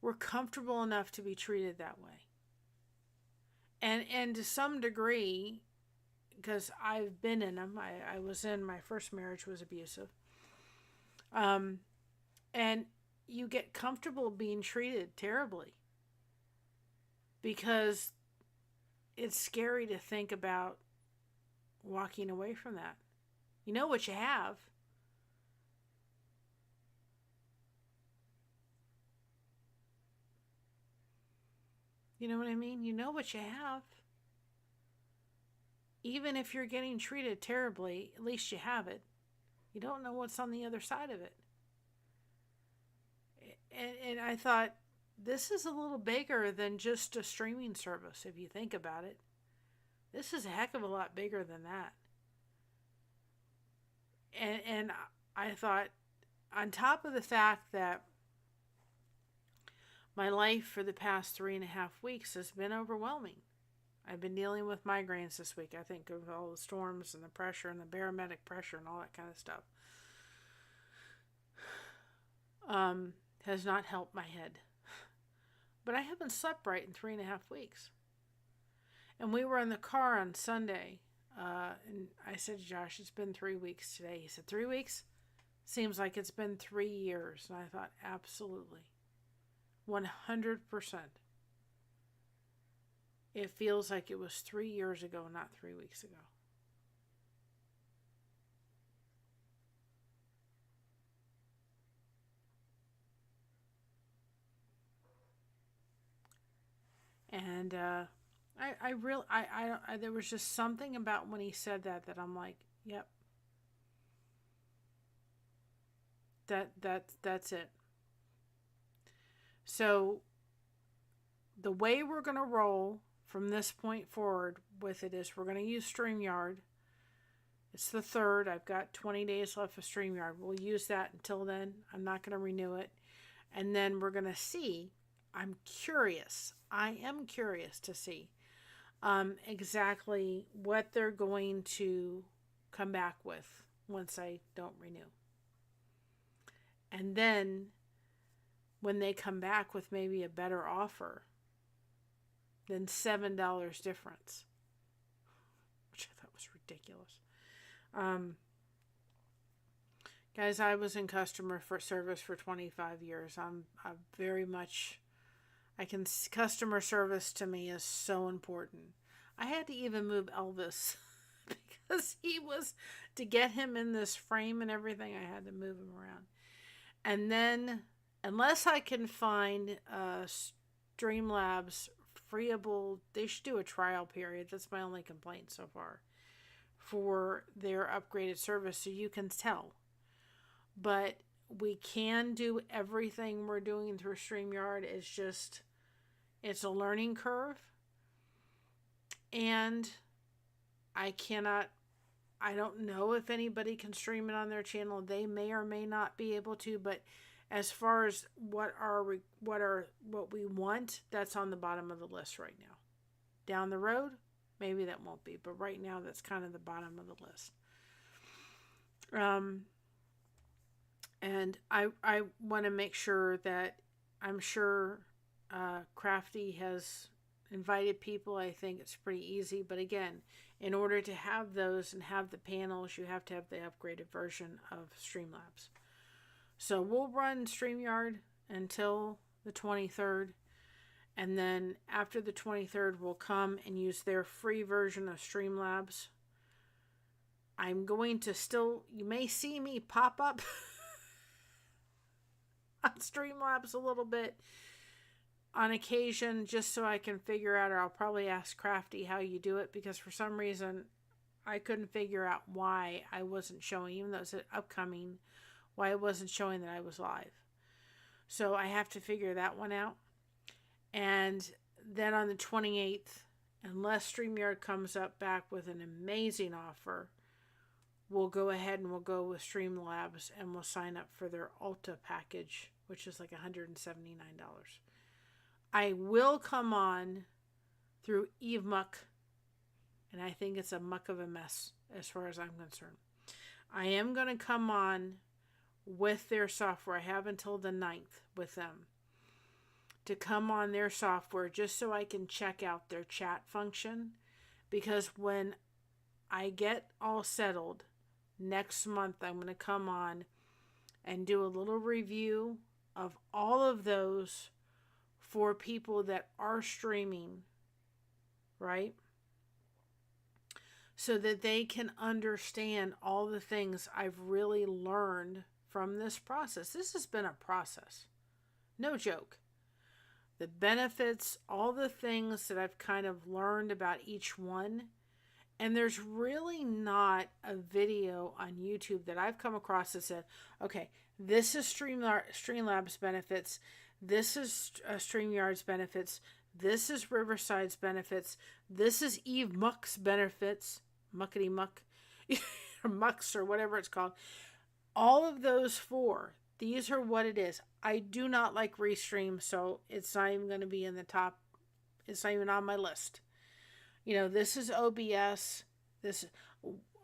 We're comfortable enough to be treated that way. And to some degree, because I've been in them, I was in, my first marriage was abusive. And you get comfortable being treated terribly. Because it's scary to think about walking away from that. You know what you have. You know what I mean? You know what you have. Even if you're getting treated terribly, at least you have it. You don't know what's on the other side of it. And I thought, this is a little bigger than just a streaming service, if you think about it. This is a heck of a lot bigger than that. And I thought, on top of the fact that my life for the past 3.5 weeks has been overwhelming. I've been dealing with migraines this week. I think of all the storms and the pressure and the barometric pressure and all that kind of stuff. Has not helped my head. But I haven't slept right in 3.5 weeks. And we were in the car on Sunday. And I said to Josh, it's been 3 weeks today. He said, 3 weeks? Seems like it's been 3 years. And I thought, absolutely. 100%. It feels like it was 3 years ago, not 3 weeks ago. And there was just something about when he said that I'm like, yep, that's it. So the way we're going to roll from this point forward with it is we're going to use StreamYard. It's the 3rd. I've got 20 days left of StreamYard. We'll use that until then. I'm not going to renew it. And then we're going to see. I'm curious. I am curious to see exactly what they're going to come back with once I don't renew. And then when they come back with maybe a better offer, then $7 difference, which I thought was ridiculous. Guys, I was in customer service for 25 years. I'm very much, customer service to me is so important. I had to even move Elvis because to get him in this frame and everything, I had to move him around. And then, unless I can find Streamlabs freeable, they should do a trial period. That's my only complaint so far for their upgraded service, so you can tell. But we can do everything we're doing through StreamYard. It's a learning curve. And I don't know if anybody can stream it on their channel. They may or may not be able to, but as far as what we want, that's on the bottom of the list right now. Down the road, maybe that won't be, but right now that's kind of the bottom of the list. And I want to make sure that I'm sure Crafty has invited people. I think it's pretty easy, but again, in order to have those and have the panels, you have to have the upgraded version of Streamlabs. So we'll run StreamYard until the 23rd, and then after the 23rd, we'll come and use their free version of Streamlabs. I'm going to you may see me pop up on Streamlabs a little bit on occasion, just so I can figure out, or I'll probably ask Crafty how you do it, because for some reason I couldn't figure out why I wasn't showing, even though it's upcoming, why it wasn't showing that I was live. So I have to figure that one out. And then on the 28th, unless StreamYard comes up back with an amazing offer, we'll go ahead and we'll go with Streamlabs and we'll sign up for their Ulta package, which is like $179. I will come on through Eve Muck, and I think it's a muck of a mess as far as I'm concerned. I am going to come on with their software. I have until the 9th with them to come on their software just so I can check out their chat function, because when I get all settled next month, I'm going to come on and do a little review of all of those for people that are streaming, right? So that they can understand all the things I've really learned from this process. This has been a process. No joke. The benefits, all the things that I've kind of learned about each one. And there's really not a video on YouTube that I've come across that said, okay, this is Streamlabs benefits. This is StreamYard's benefits. This is Riverside's benefits. This is Eve Muck's benefits. Muckety Muck. Or Mucks or whatever it's called. All of those 4. These are what it is. I do not like Restream, so it's not even going to be in the top. It's not even on my list. This is OBS, this,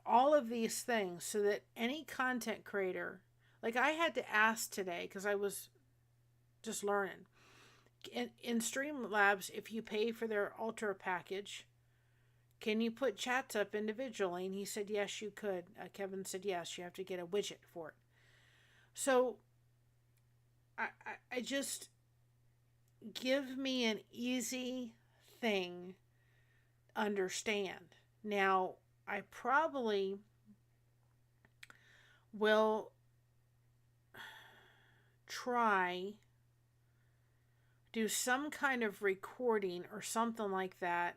all of these things, so that any content creator, like I had to ask today because I was just learning. In Streamlabs, if you pay for their Ultra package, can you put chats up individually? And he said, yes, you could. Kevin said, yes, you have to get a widget for it. So I just, give me an easy thing to understand. Now, I probably will try do some kind of recording or something like that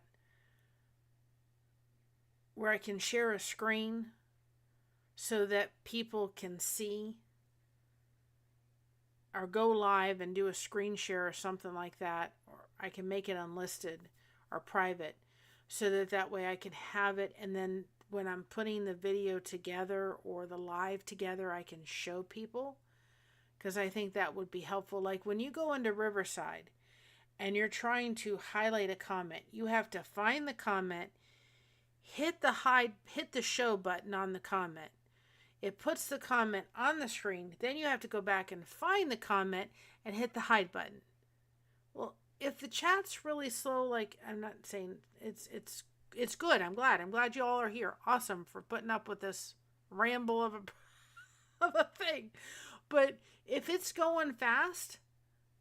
where I can share a screen so that people can see, or go live and do a screen share or something like that, or I can make it unlisted or private so that way I can have it, and then when I'm putting the video together or the live together, I can show people, because I think that would be helpful. Like when you go into Riverside and you're trying to highlight a comment, you have to find the comment, hit the show button on the comment. It puts the comment on the screen. Then you have to go back and find the comment and hit the hide button. Well, if the chat's really slow, like, I'm not saying it's good. I'm glad you all are here. Awesome for putting up with this ramble of a thing. But if it's going fast,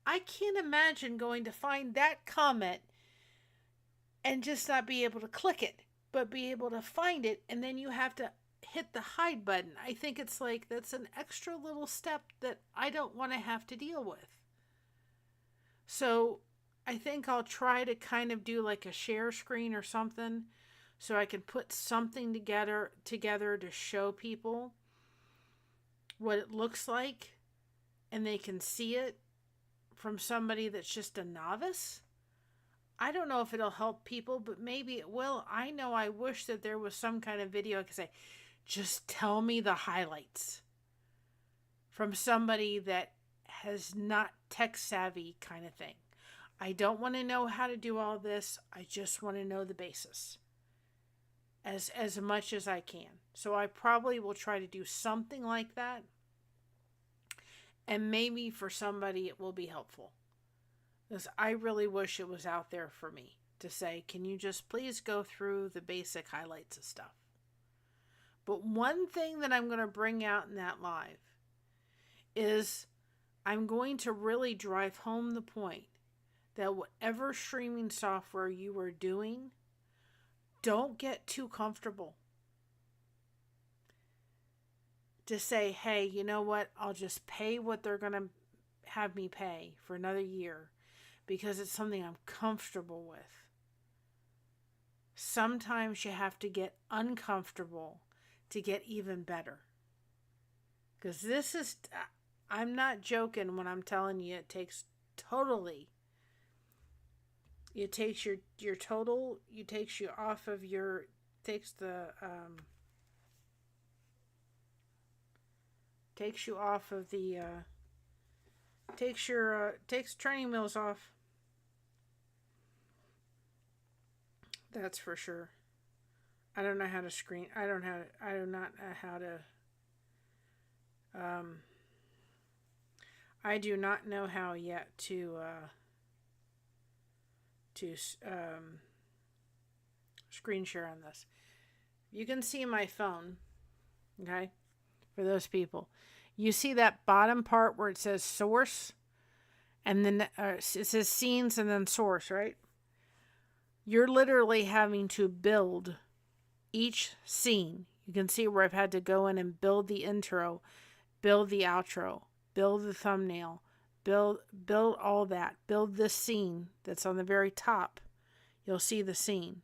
I can't imagine going to find that comment and just not be able to click it, but be able to find it, and then you have to hit the hide button. I think it's like, that's an extra little step that I don't want to have to deal with. So I think I'll try to kind of do like a share screen or something, so I can put something together to show people what it looks like, and they can see it from somebody that's just a novice. I don't know if it'll help people, but maybe it will. I know I wish that there was some kind of video I could say, just tell me the highlights, from somebody that has not tech savvy kind of thing. I don't want to know how to do all this. I just want to know the basis as much as I can. So I probably will try to do something like that. And maybe for somebody it will be helpful. Because I really wish it was out there for me to say, can you just please go through the basic highlights of stuff? But one thing that I'm going to bring out in that live is I'm going to really drive home the point that whatever streaming software you are doing, don't get too comfortable to say, hey, you know what? I'll just pay what they're going to have me pay for another year because it's something I'm comfortable with. Sometimes you have to get uncomfortable to get even better. Because this is, I'm not joking when I'm telling you it takes totally, it takes your total, it takes you off of your, takes the, takes you off of the, takes training wheels off. That's for sure. I don't know how to screen. I do not know how to. I do not know how yet to screen share on this. You can see my phone. Okay, for those people, you see that bottom part where it says source, and then it says scenes and then source, right? You're literally having to build each scene. You can see where I've had to go in and build the intro, build the outro, build the thumbnail, build all that. Build this scene that's on the very top. You'll see the scene.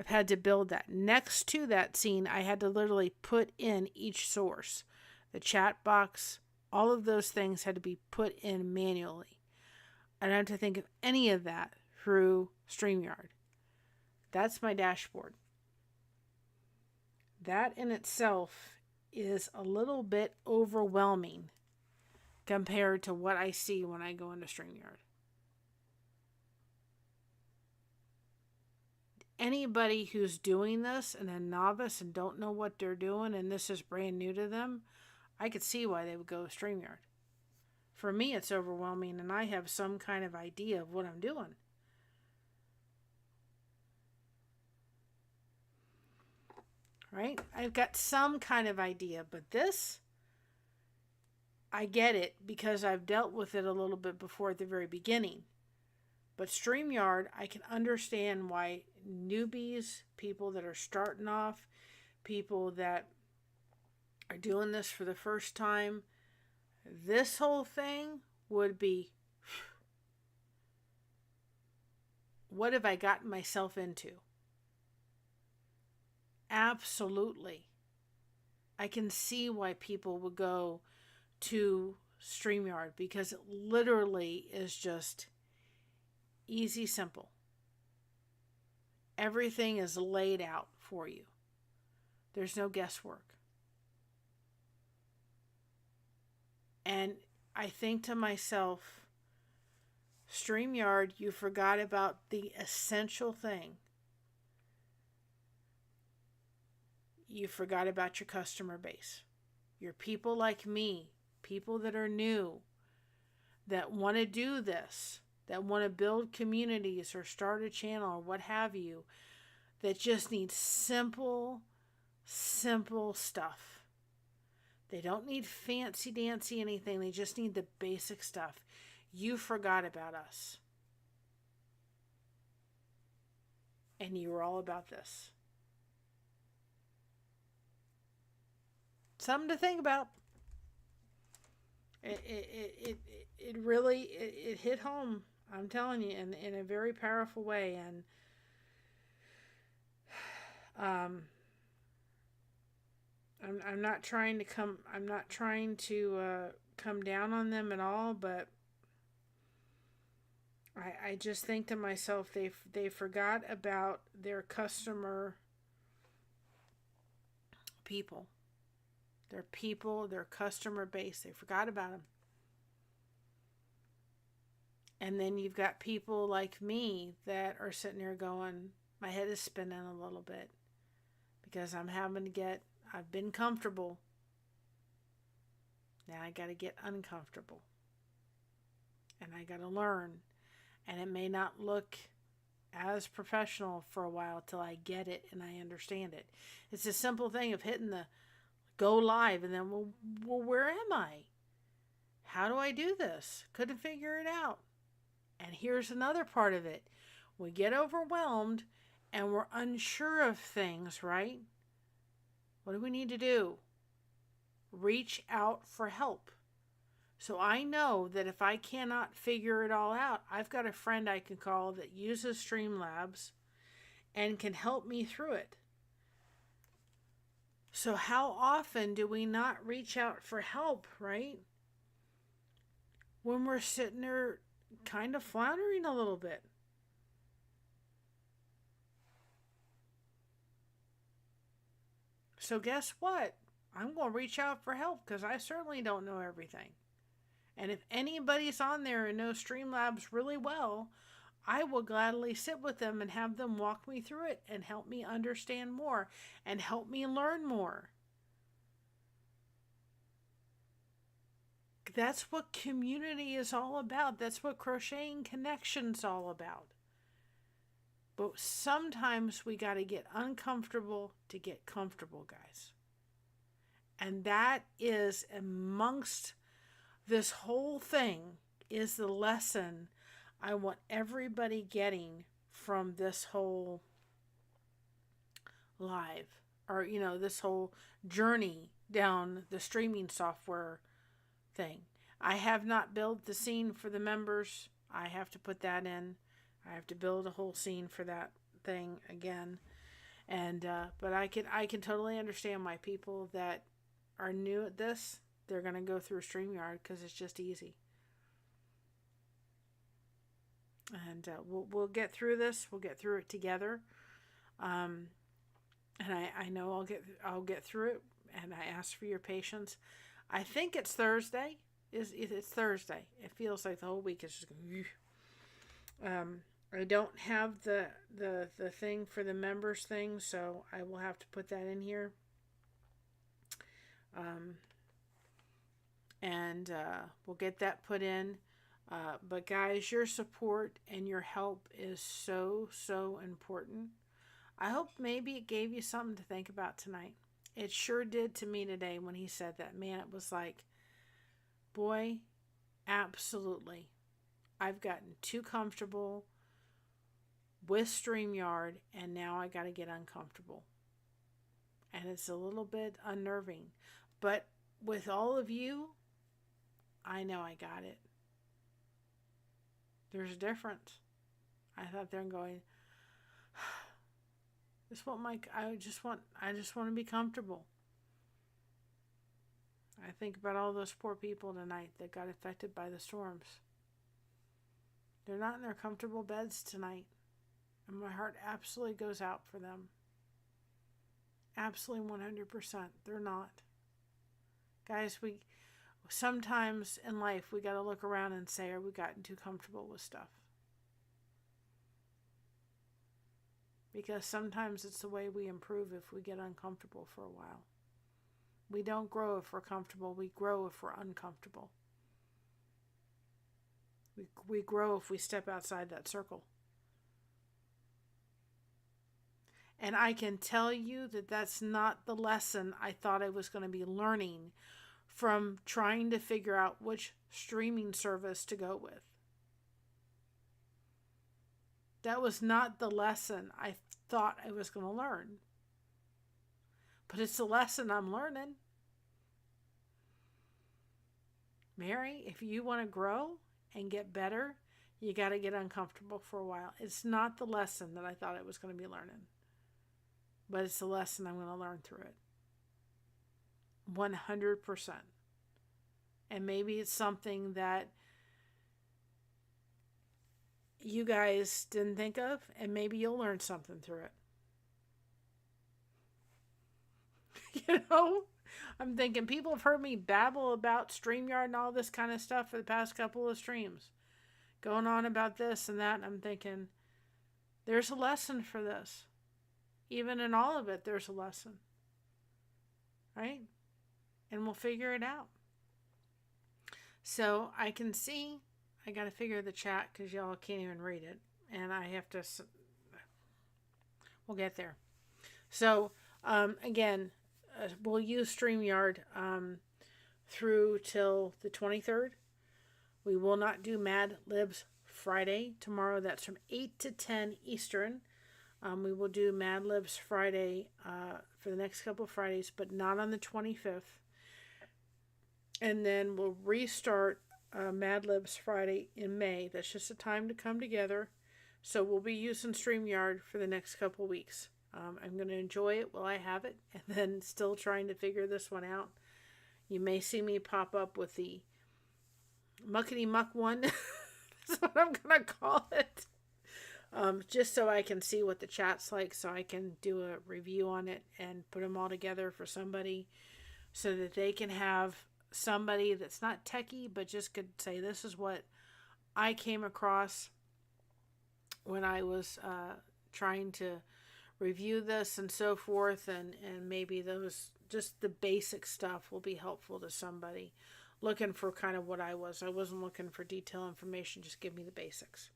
I've had to build that. Next to that scene, I had to literally put in each source. The chat box, all of those things had to be put in manually. I don't have to think of any of that through StreamYard. That's my dashboard. That in itself is a little bit overwhelming compared to what I see when I go into StreamYard. anybody who's doing this and a novice and don't know what they're doing and this is brand new to them, I could see why they would go with StreamYard. For me, it's overwhelming, and I have some kind of idea of what I'm doing. Right? I've got some kind of idea, but this, I get it because I've dealt with it a little bit before at the very beginning. But StreamYard, I can understand why newbies, people that are starting off, people that are doing this for the first time, this whole thing would be, what have I gotten myself into? Absolutely. I can see why people would go to StreamYard because it literally is just easy, simple. Everything is laid out for you. There's no guesswork. And I think to myself, StreamYard, you forgot about the essential thing. You forgot about your customer base. Your people like me, people that are new, that want to do this, that want to build communities or start a channel or what have you, that just need simple stuff. They don't need fancy dancy anything. They just need the basic stuff. You forgot about us. And you were all about this. Something to think about. It really hit home. I'm telling you, in a very powerful way. And I'm not trying to come down on them at all, but I just think to myself, they forgot about their customer people. Their people, their customer base. They forgot about them. And then you've got people like me that are sitting there going, my head is spinning a little bit because I've been comfortable. Now I got to get uncomfortable. And I got to learn. And it may not look as professional for a while till I get it and I understand it. It's a simple thing of hitting the go live and then, well, where am I? How do I do this? Couldn't figure it out. And here's another part of it. We get overwhelmed and we're unsure of things, right? What do we need to do? Reach out for help. So I know that if I cannot figure it all out, I've got a friend I can call that uses Streamlabs and can help me through it. So how often do we not reach out for help, right? When we're sitting there kind of floundering a little bit. So guess what? I'm going to reach out for help because I certainly don't know everything. And if anybody's on there and knows Streamlabs really well, I will gladly sit with them and have them walk me through it and help me understand more and help me learn more. That's what community is all about. That's what Crocheting Connection's all about. But sometimes we got to get uncomfortable to get comfortable, guys. And that is amongst this whole thing is the lesson I want everybody getting from this whole live or, this whole journey down the streaming software thing. I have not built the scene for the members. I have to put that in. I have to build a whole scene for that thing again. And, but I can totally understand why people that are new at this, they're going to go through StreamYard because it's just easy. And we'll get through this. We'll get through it together. And I know I'll get through it. And I ask for your patience. I think it's Thursday. It's Thursday. It feels like the whole week is just going. I don't have the thing for the members thing, so I will have to put that in here. And we'll get that put in. But guys, your support and your help is so, so important. I hope maybe it gave you something to think about tonight. It sure did to me today when he said that. Man, it was like, boy, absolutely. I've gotten too comfortable with StreamYard, and now I got to get uncomfortable. And it's a little bit unnerving. But with all of you, I know I got it. There's a difference. I thought they're going, I just want to be comfortable. I think about all those poor people tonight that got affected by the storms. They're not in their comfortable beds tonight. And my heart absolutely goes out for them. Absolutely 100%. They're not. Guys, sometimes in life we got to look around and say, are we gotten too comfortable with stuff? Because sometimes it's the way we improve if we get uncomfortable for a while. We don't grow if we're comfortable. We grow if we're uncomfortable. We grow if we step outside that circle. And I can tell you that that's not the lesson I thought I was going to be learning from trying to figure out which streaming service to go with. That was not the lesson I thought I was going to learn. But it's the lesson I'm learning. Mary, if you want to grow and get better, you got to get uncomfortable for a while. It's not the lesson that I thought I was going to be learning. But it's the lesson I'm going to learn through it. 100%. And maybe it's something that you guys didn't think of, and maybe you'll learn something through it. I'm thinking people have heard me babble about StreamYard and all this kind of stuff for the past couple of streams. Going on about this and that, and I'm thinking, there's a lesson for this. Even in all of it, there's a lesson. Right? And we'll figure it out. So I can see, I got to figure the chat because y'all can't even read it. And I have to, we'll get there. So, again, we'll use StreamYard through till the 23rd. We will not do Mad Libs Friday tomorrow. That's from 8 to 10 Eastern. We will do Mad Libs Friday for the next couple of Fridays, but not on the 25th. And then we'll restart Mad Libs Friday in May. That's just a time to come together. So we'll be using StreamYard for the next couple of weeks. I'm going to enjoy it while I have it, and then still trying to figure this one out. You may see me pop up with the muckety muck one. That's what I'm going to call it. Just so I can see what the chat's like, so I can do a review on it and put them all together for somebody so that they can have somebody that's not techie, but just could say, this is what I came across when I was trying to review this and so forth, and maybe those, just the basic stuff will be helpful to somebody looking for kind of what I wasn't looking for detailed information, just give me the basics.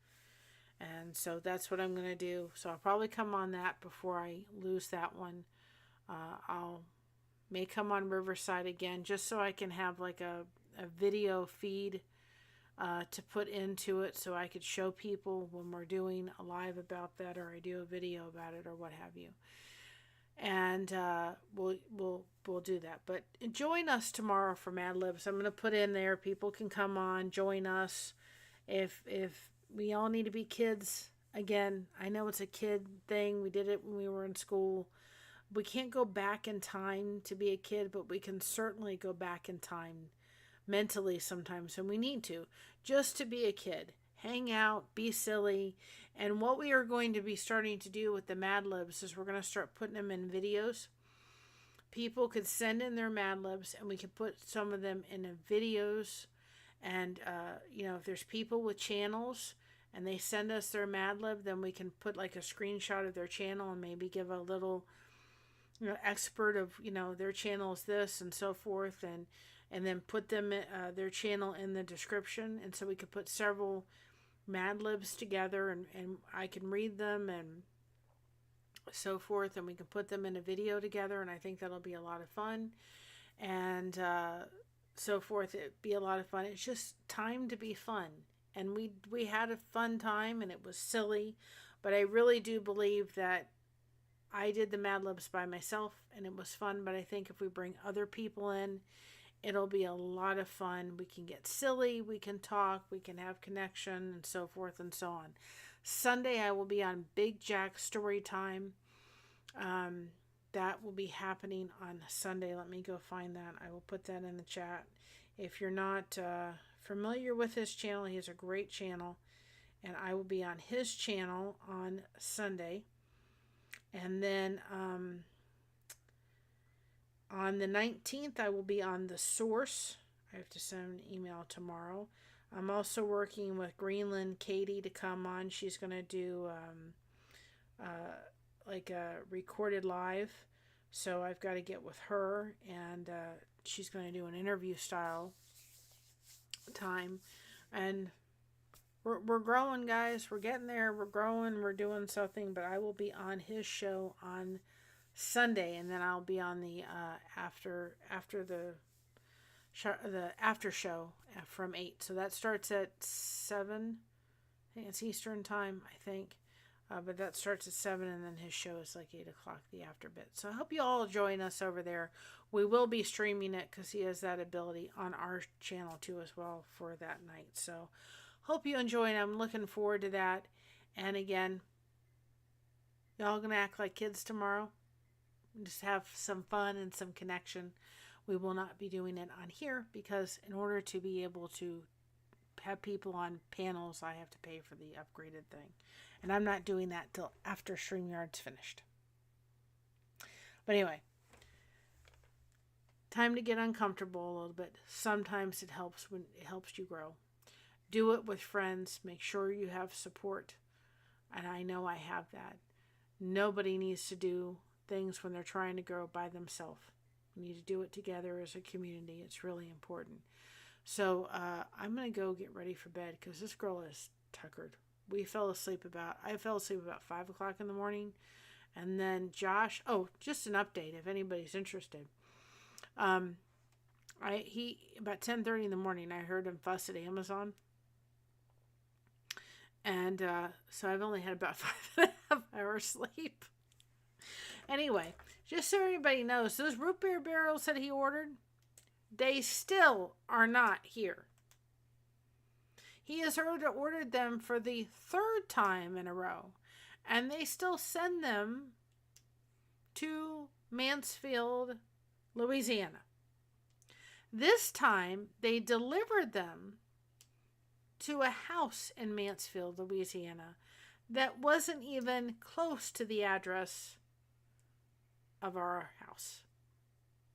And so that's what I'm going to do. So I'll probably come on that before I lose that one. May come on Riverside again, just so I can have like a video feed to put into it, so I could show people when we're doing a live about that, or I do a video about it, or what have you. And we'll do that. But join us tomorrow for Mad Libs. I'm going to put in there, people can come on, join us. If we all need to be kids again, I know it's a kid thing. We did it when we were in school. We can't go back in time to be a kid, but we can certainly go back in time mentally sometimes, and we need to, just to be a kid. Hang out, be silly. And what we are going to be starting to do with the Mad Libs is we're going to start putting them in videos. People could send in their Mad Libs, and we could put some of them in videos. And, if there's people with channels and they send us their Mad Lib, then we can put like a screenshot of their channel and maybe give a little, expert of, their channel is this and so forth, and then put them their channel in the description, and so we could put several Mad Libs together, and I can read them and so forth, and we can put them in a video together, and I think that'll be a lot of fun, and so forth. It'd be a lot of fun. It's just time to be fun, and we had a fun time, and it was silly, but I really do believe that I did the Mad Libs by myself, and it was fun, but I think if we bring other people in, it'll be a lot of fun. We can get silly, we can talk, we can have connection, and so forth and so on. Sunday, I will be on Big Jack Story Time. That will be happening on Sunday. Let me go find that. I will put that in the chat. If you're not familiar with his channel, he has a great channel, and I will be on his channel on Sunday. And then on the 19th, I will be on The Source. I have to send an email tomorrow. I'm also working with Greenland Katie to come on. She's going to do like a recorded live. So I've got to get with her, and she's going to do an interview style time. And we're growing, guys. We're getting there. We're growing. We're doing something. But I will be on his show on Sunday, and then I'll be on the after the after show from 8. So that starts at 7. I think it's Eastern time, I think. But that starts at 7, and then his show is like 8 o'clock, the after bit. So I hope you all join us over there. We will be streaming it because he has that ability on our channel too as well for that night. So hope you enjoy it. I'm looking forward to that. And again, y'all gonna act like kids tomorrow? Just have some fun and some connection. We will not be doing it on here because in order to be able to have people on panels, I have to pay for the upgraded thing. And I'm not doing that till after StreamYard's finished. But anyway, time to get uncomfortable a little bit. Sometimes it helps when it helps you grow. Do it with friends. Make sure you have support. And I know I have that. Nobody needs to do things when they're trying to grow by themselves. We need to do it together as a community. It's really important. So I'm going to go get ready for bed because this girl is tuckered. I fell asleep about 5 o'clock in the morning. And then Josh, just an update if anybody's interested. About 10:30 in the morning, I heard him fuss at Amazon. And so I've only had about 5.5 hours sleep. Anyway, just so everybody knows, those root beer barrels that he ordered, they still are not here. He has ordered them for the 3rd time in a row, and they still send them to Mansfield, Louisiana. This time, they delivered them to a house in Mansfield, Louisiana, that wasn't even close to the address of our house,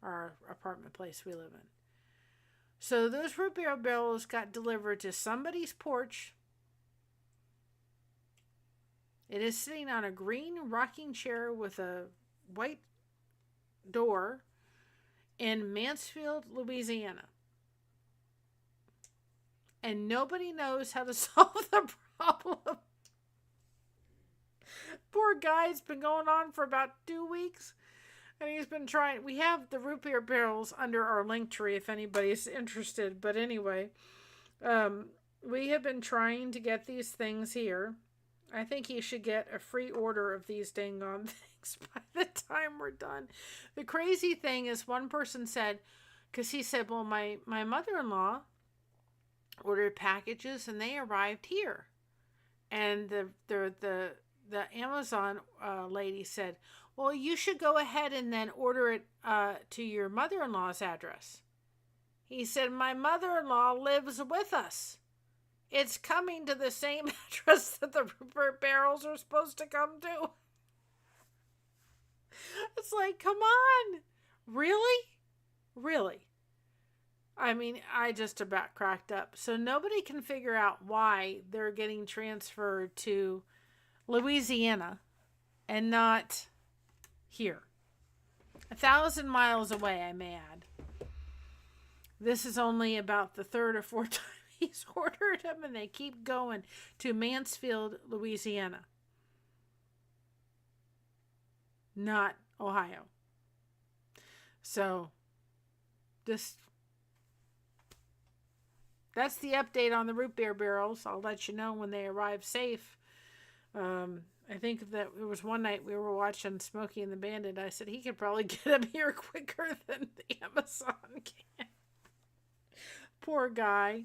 our apartment place we live in. So those root beer barrels got delivered to somebody's porch. It is sitting on a green rocking chair with a white door in Mansfield, Louisiana. And nobody knows how to solve the problem. Poor guy's been going on for about 2 weeks. And he's been trying. We have the root beer barrels under our link tree if anybody's interested. But anyway, we have been trying to get these things here. I think he should get a free order of these dang on things by the time we're done. The crazy thing is one person said, because he said, well, my mother-in-law ordered packages and they arrived here. And the Amazon lady said, well, you should go ahead and then order it to your mother-in-law's address. He said, my mother-in-law lives with us. It's coming to the same address that the root barrels are supposed to come to. It's like, come on. Really? Really? I mean, I just about cracked up. So nobody can figure out why they're getting transferred to Louisiana and not here. 1,000 miles away, I may add. This is only about the third or fourth time he's ordered them, and they keep going to Mansfield, Louisiana, not Ohio. So, that's the update on the root beer barrels. I'll let you know when they arrive safe. I think that it was one night we were watching Smokey and the Bandit. I said he could probably get them here quicker than the Amazon can. Poor guy.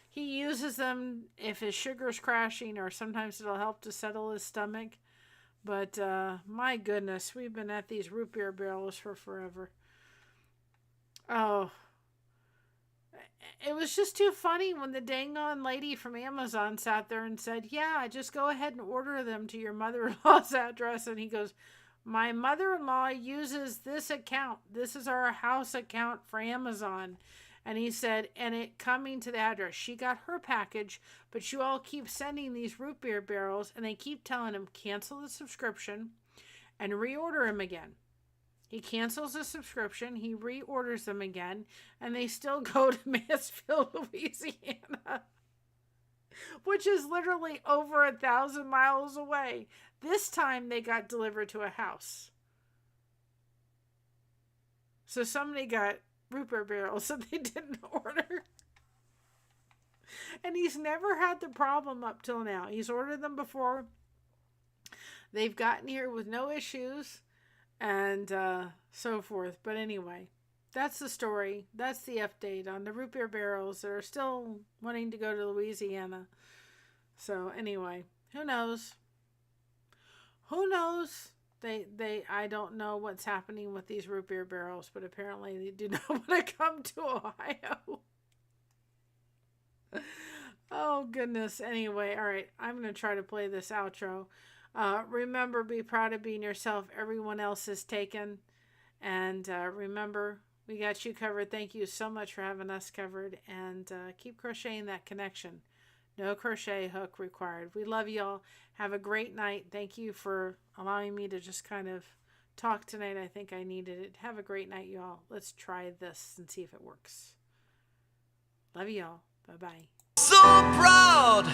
He uses them if his sugar's crashing, or sometimes it'll help to settle his stomach. But my goodness, we've been at these root beer barrels for forever. Oh, it was just too funny when the dang on lady from Amazon sat there and said, yeah, just go ahead and order them to your mother-in-law's address. And he goes, my mother-in-law uses this account. This is our house account for Amazon. And he said, and it coming to the address. She got her package, but you all keep sending these root beer barrels, and they keep telling him, cancel the subscription and reorder him again. He cancels the subscription, he reorders them again, and they still go to Mansfield, Louisiana, which is literally over 1,000 miles away. This time they got delivered to a house. So somebody got root beer barrels that they didn't order. And he's never had the problem up till now. He's ordered them before. They've gotten here with no issues. And so forth. But anyway, that's the story. That's the update on the root beer barrels that are still wanting to go to Louisiana. So anyway, who knows? Who knows? I don't know what's happening with these root beer barrels, but apparently they do not want to come to Ohio. Oh goodness. Anyway, all right. I'm going to try to play this outro. Remember, be proud of being yourself. Everyone else is taken. And remember, we got you covered. Thank you so much for having us covered. And keep crocheting that connection. No crochet hook required. We love y'all. Have a great night. Thank you for allowing me to just kind of talk tonight. I think I needed it. Have a great night, y'all. Let's try this and see if it works. Love y'all. Bye-bye. So proud